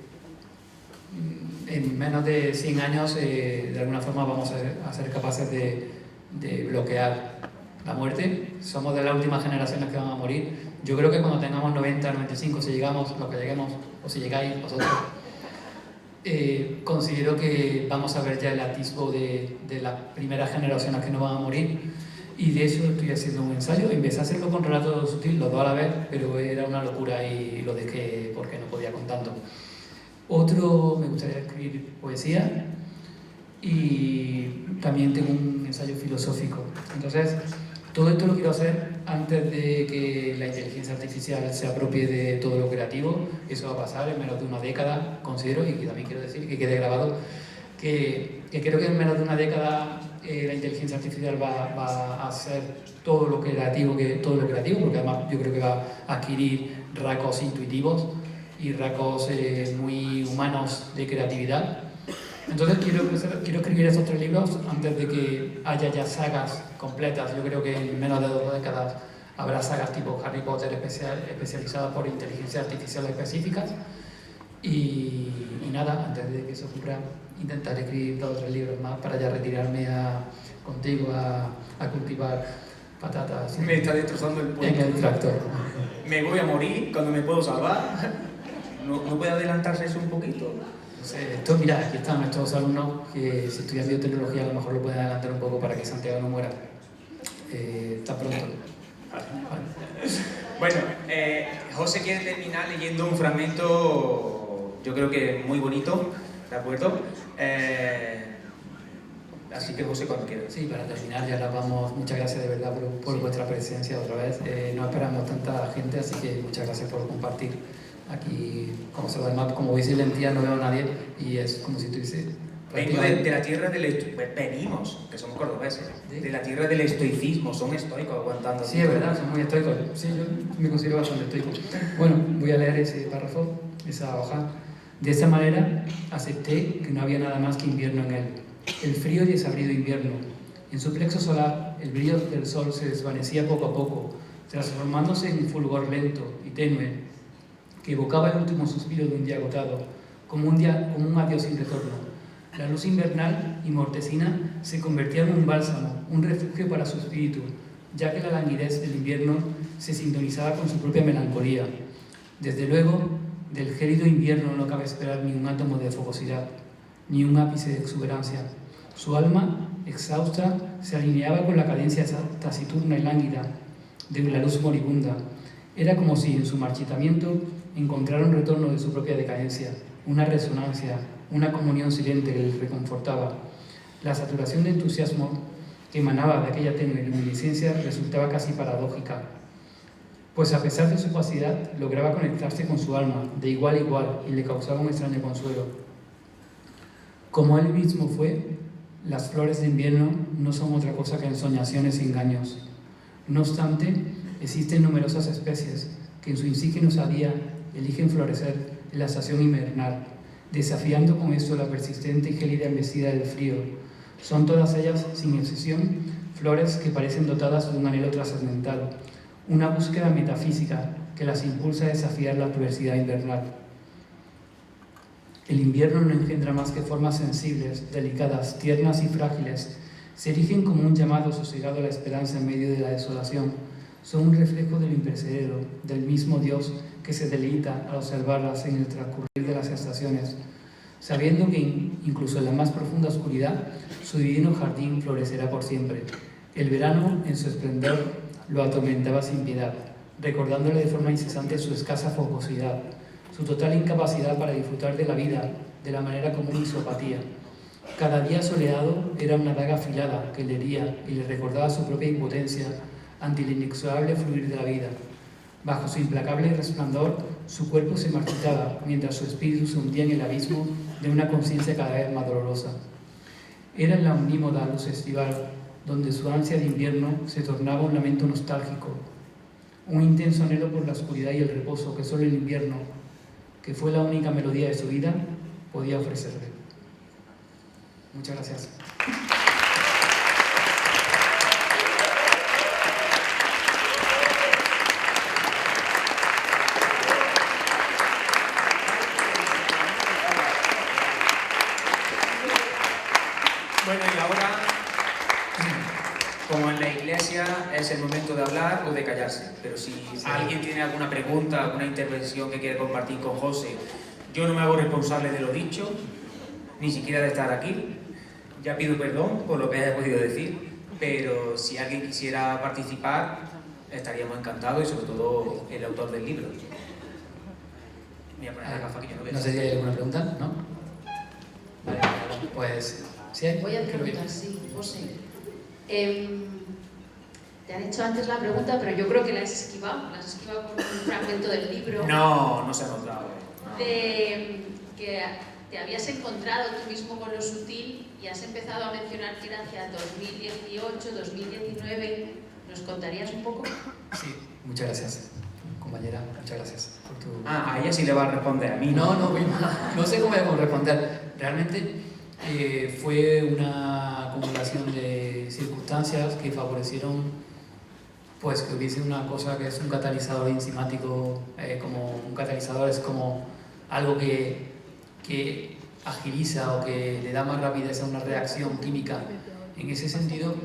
en menos de 100 años de alguna forma vamos a ser capaces de bloquear la muerte. Somos de las últimas generaciones que van a morir. Yo creo que cuando tengamos 90, 95, si llegamos, los que lleguemos, o si llegáis vosotros, considero que vamos a ver ya el atisbo de las primeras generaciones que no van a morir. Y de eso estoy haciendo un ensayo. Empecé a hacerlo con relato sutil, los 2 a la vez, pero era una locura y lo dejé porque no podía con tanto. Me gustaría escribir poesía y también tengo un ensayo filosófico. Entonces, todo esto lo quiero hacer antes de que la inteligencia artificial se apropie de todo lo creativo. Eso va a pasar en menos de una década, considero, y que también quiero decir que quede grabado, que creo que en menos de una década la inteligencia artificial va a hacer todo lo creativo, porque además yo creo que va a adquirir rasgos intuitivos y rasgos muy humanos de creatividad. Entonces quiero escribir estos 3 libros antes de que haya ya sagas completas. Yo creo que en menos de 2 décadas habrá sagas tipo Harry Potter especializadas por inteligencias artificiales específicas. Y nada. nada, antes de que eso ocurra, intentaré escribir 2 o 3 libros más para ya retirarme contigo a cultivar patatas. Me está destrozando el En puente. el tractor. Me voy a morir cuando me puedo salvar. ¿No puede adelantarse eso un poquito? No sé, mira, aquí están nuestros alumnos que si estudian biotecnología a lo mejor lo pueden adelantar un poco para que Santiago no muera. Está pronto. Bueno, José quiere terminar leyendo un fragmento, yo creo que muy bonito, ¿de acuerdo? Así que José, cuando quieras. Sí, para terminar ya las vamos. Muchas gracias de verdad por vuestra presencia otra vez. No esperamos tanta gente, así que muchas gracias por compartir. Aquí, como veis en lentilla no veo a nadie y es como si tuviese... Vengo de la tierra del venimos, que somos cordobeses, de la tierra del estoicismo, son estoicos aguantando. Sí, es verdad, son muy estoicos. Sí, yo me considero bastante estoico. Bueno, voy a leer ese párrafo, esa hoja. De esta manera acepté que no había nada más que invierno en él. El frío y desabrido invierno. En su plexo solar, el brillo del sol se desvanecía poco a poco, transformándose en un fulgor lento y tenue, que evocaba el último suspiro de un día agotado, como un adiós sin retorno. La luz invernal y mortecina se convertía en un bálsamo, un refugio para su espíritu, ya que la languidez del invierno se sintonizaba con su propia melancolía. Desde luego, del gélido invierno no cabe esperar ni un átomo de fogosidad, ni un ápice de exuberancia. Su alma, exhausta, se alineaba con la cadencia taciturna y lánguida de la luz moribunda. Era como si en su marchitamiento encontrara un retorno de su propia decadencia, una resonancia, una comunión silente que les reconfortaba. La saturación de entusiasmo que emanaba de aquella tenue luminiscencia resultaba casi paradójica, pues a pesar de su opacidad lograba conectarse con su alma de igual a igual y le causaba un extraño consuelo. Como él mismo fue, las flores de invierno no son otra cosa que ensoñaciones y engaños. No obstante, existen numerosas especies que en su insignia osadía eligen florecer en la estación invernal, desafiando con esto la persistente y gélida embestida del frío. Son todas ellas, sin excepción, flores que parecen dotadas de un anhelo trascendental, una búsqueda metafísica que las impulsa a desafiar la adversidad invernal. El invierno no engendra más que formas sensibles, delicadas, tiernas y frágiles. Se erigen como un llamado sosegado a la esperanza en medio de la desolación. Son un reflejo del imperecedero, del mismo Dios que se deleita al observarlas en el transcurrir de las estaciones, sabiendo que incluso en la más profunda oscuridad su divino jardín florecerá por siempre. El verano, en su esplendor, lo atormentaba sin piedad, recordándole de forma incesante su escasa fogosidad, su total incapacidad para disfrutar de la vida de la manera común y su apatía. Cada día soleado era una daga afilada que le hería y le recordaba su propia impotencia ante el inexorable fluir de la vida. Bajo su implacable resplandor, su cuerpo se marchitaba, mientras su espíritu se hundía en el abismo de una conciencia cada vez más dolorosa. Era en la omnímoda luz estival, donde su ansia de invierno se tornaba un lamento nostálgico, un intenso anhelo por la oscuridad y el reposo que solo el invierno, que fue la única melodía de su vida, podía ofrecerle. Muchas gracias. Bueno, y ahora, como en la iglesia, es el momento de hablar o de callarse. Pero si alguien tiene alguna pregunta, alguna intervención que quiere compartir con José, yo no me hago responsable de lo dicho, ni siquiera de estar aquí. Ya pido perdón por lo que haya podido decir, pero si alguien quisiera participar, estaríamos encantados, y sobre todo el autor del libro. Voy a poner la gafa que yo no veo. No sé si hay alguna pregunta, ¿no? Vale, pues... ¿sí hay? Voy a preguntar, sí, José. Te han hecho antes la pregunta, pero yo creo que la has esquivado. La has esquivado con un fragmento del libro. No se ha notado. No. De que te habías encontrado tú mismo con lo sutil y has empezado a mencionar que era hacia 2018, 2019. ¿Nos contarías un poco? Sí, muchas gracias, compañera. Muchas gracias por tu... A ella sí le va a responder, a mí No sé cómo voy a responder. Realmente fue una acumulación de circunstancias que favorecieron pues que hubiese una cosa que es un catalizador enzimático. Como un catalizador es como algo que que agiliza o que le da más rapidez a una reacción química. En ese sentido,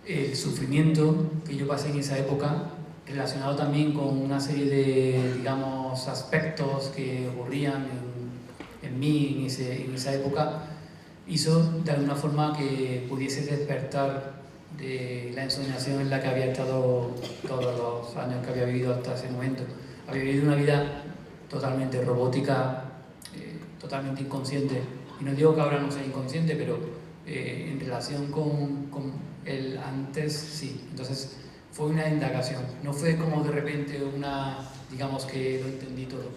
el sufrimiento que yo pasé en esa época, relacionado también con una serie de, digamos, aspectos que ocurrían en mí en esa época, hizo de alguna forma que pudiese despertar de la ensoñación en la que había estado todos los años que había vivido hasta ese momento. Había vivido una vida totalmente robótica, totalmente inconsciente. Y no digo que ahora no sea inconsciente, pero en relación con el antes, sí. Entonces fue una indagación. No fue como de repente digamos que lo entendí todo.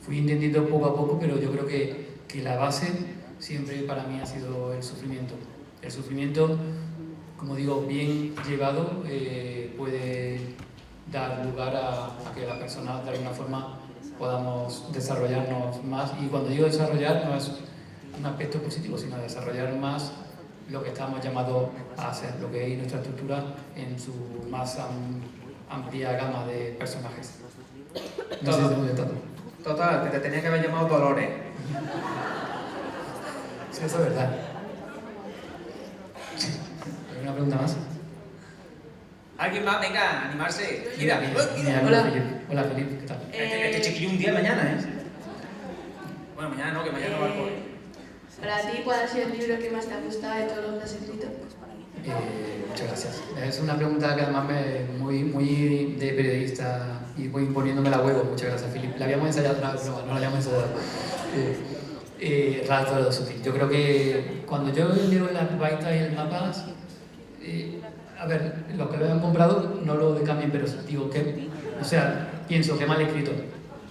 Fui entendiendo poco a poco, pero yo creo que la base siempre para mí ha sido el sufrimiento. El sufrimiento, como digo, bien llevado, puede dar lugar a que la persona de alguna forma podamos desarrollarnos más. Y cuando digo desarrollar no es un aspecto positivo, sino desarrollar más lo que estamos llamados a hacer, lo que es nuestra estructura en su más amplia gama de personajes. No sé si me entiendo. Total, que te tenía que haber llamado Dolores. Sí, eso es verdad. ¿Hay una pregunta más? ¿Alguien más? Venga, animarse. Mira, Hola, Felipe. Hola, Felipe, ¿qué tal? Este chiquillo un día mañana, ¿eh? Bueno, mañana no, que mañana va al cole. Para ti, ¿cuál ha sido el libro que más te ha gustado de todos los que has escrito? Muchas gracias. Es una pregunta que además muy de periodista y voy imponiéndome la huevo. Muchas gracias, Felipe. La habíamos ensayado otra vez, pero no la habíamos ensayado. Rastro de lo sutil. Yo creo que cuando yo leo las baitas y el mapas, a ver, los que lo han comprado no lo cambien, pero digo que, o sea, pienso que mal escrito,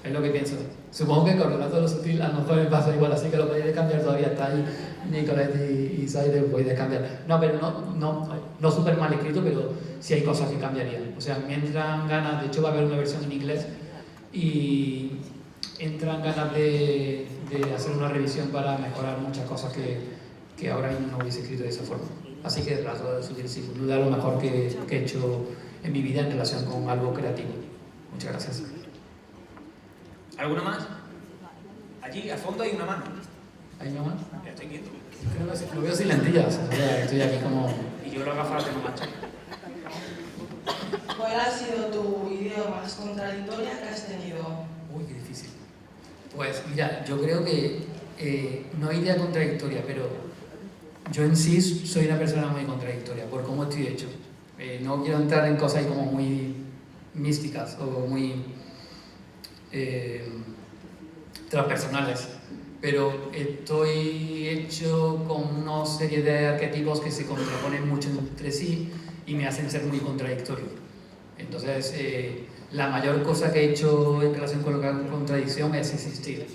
es lo que pienso. Supongo que con el Rastro de lo sutil a lo mejor me pasa igual, así que lo podéis cambiar todavía. Está ahí Nicolette y Zaire, podéis cambiar. No, pero no súper mal escrito, pero sí hay cosas que cambiarían. O sea, me entran ganas, de hecho va a haber una versión en inglés y entran ganas de hacer una revisión para mejorar muchas cosas que ahora mismo no hubiese escrito de esa forma. Así que el Rastro de lo sutil, sin duda, lo mejor que he hecho en mi vida en relación con algo creativo. Muchas gracias. ¿Alguna más? Allí, a fondo hay una mano. ¿Hay una más? Ya estoy quieto. Lo veo sin lentillas, o sea, estoy aquí como... Y yo las gafas las tengo manchadas. ¿Cuál ha sido tu idea más contradictoria que has tenido? Uy, qué difícil. Pues mira, yo creo que no hay idea contradictoria, pero yo en sí soy una persona muy contradictoria por cómo estoy hecho. No quiero entrar en cosas ahí como muy místicas o muy transpersonales, pero estoy hecho con una serie de arquetipos que se contraponen mucho entre sí y me hacen ser muy contradictorio. Entonces, la mayor cosa que he hecho en relación con la contradicción es existir,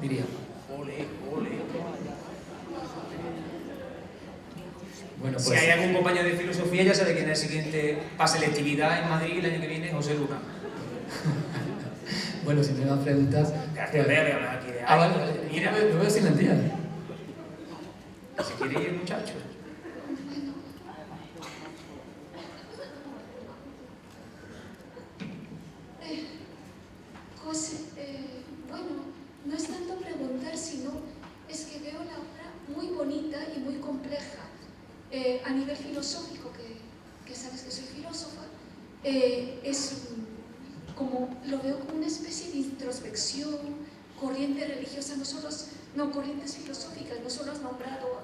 diría. Ole. Bueno, Si pues, hay algún compañero de filosofía, ya sabe quién es el siguiente para selectividad en Madrid el año que viene, José Luna. bueno, si me dan preguntas... Gracias, voy a hablar aquí de... vale. Mira, Lo veo sin lentillas. si quiere ir el muchacho. José, bueno, no es tanto preguntar, sino es que veo la obra muy bonita y muy compleja. A nivel filosófico, que sabes que soy filósofa, es como, lo veo como una especie de introspección, corriente religiosa, corrientes filosóficas, no solo has nombrado,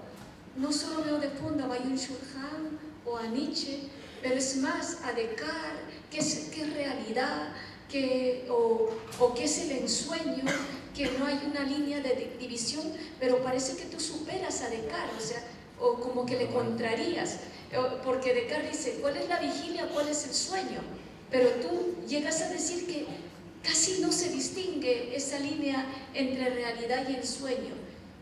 no solo veo de fondo a Byung-Chul Han o a Nietzsche, pero es más a Descartes, qué es realidad, o qué es el ensueño, que no hay una línea de división, pero parece que tú superas a Descartes, o sea, o como que le contrarías, porque Descartes dice, ¿cuál es la vigilia, cuál es el sueño? Pero tú llegas a decir que casi no se distingue esa línea entre realidad y ensueño.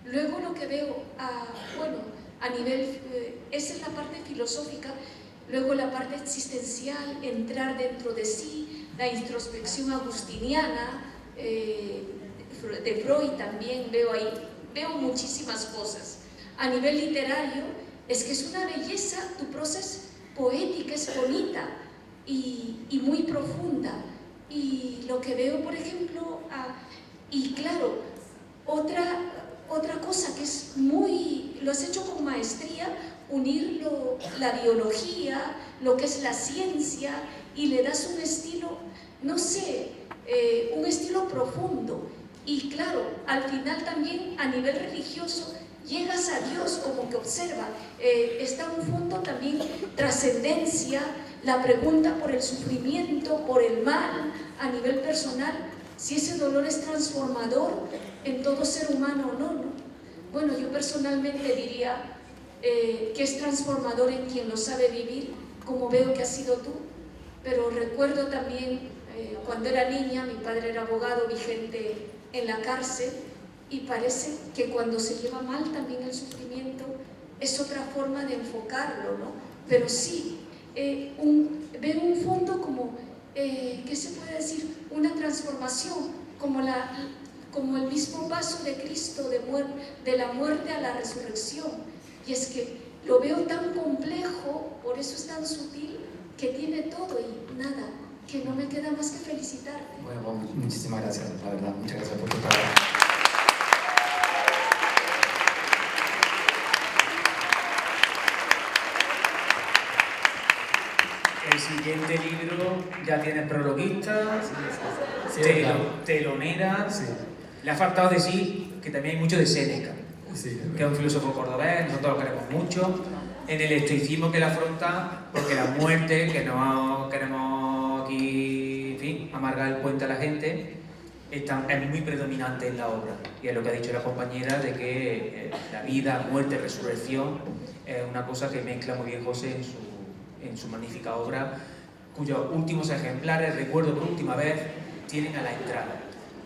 Luego lo que veo, a nivel, esa es la parte filosófica, luego la parte existencial, entrar dentro de sí, la introspección agustiniana, de Freud también veo muchísimas cosas. A nivel literario, es que es una belleza, tu prosa es poética, es bonita y muy profunda. Y lo que veo, por ejemplo, y claro, Otra cosa que es lo has hecho con maestría, unir la biología, lo que es la ciencia, y le das un estilo, no sé, un estilo profundo. Y claro, al final también a nivel religioso llegas a Dios, como que observa, está un fondo también trascendencia, la pregunta por el sufrimiento, por el mal a nivel personal, si ese dolor es transformador en todo ser humano o no, ¿no? Bueno, yo personalmente diría que es transformador en quien lo sabe vivir, como veo que has sido tú, pero recuerdo también cuando era niña, mi padre era abogado vigente en la cárcel, y parece que cuando se lleva mal también el sufrimiento es otra forma de enfocarlo, ¿no? Pero sí, veo un fondo como, ¿qué se puede decir? Una transformación, como el mismo paso de Cristo de la muerte a la resurrección. Y es que lo veo tan complejo, por eso es tan sutil, que tiene todo y nada, que no me queda más que felicitarte. Bueno, pues, muchísimas gracias, la verdad. Muchas gracias por tu palabra. El siguiente libro ya tiene prologuista, Sí, claro. telonera. Sí. Le ha faltado decir que también hay mucho de Séneca, Sí, que es un filósofo cordobés, nosotros lo queremos mucho, en el estoicismo que él afronta, porque la muerte, que no queremos aquí, en fin, amargar el puente a la gente, es muy predominante en la obra. Y es lo que ha dicho la compañera, de que la vida, muerte, resurrección es una cosa que mezcla muy bien José en su magnífica obra, cuyos últimos ejemplares, recuerdo por última vez, tienen a la entrada.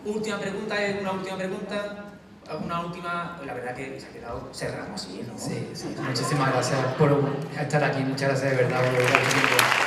Última pregunta, ¿es una última pregunta? ¿Alguna última? La verdad que se ha quedado, cerramos así, ¿no? sí. Muchísimas gracias por estar aquí. Muchas gracias de verdad por el tiempo.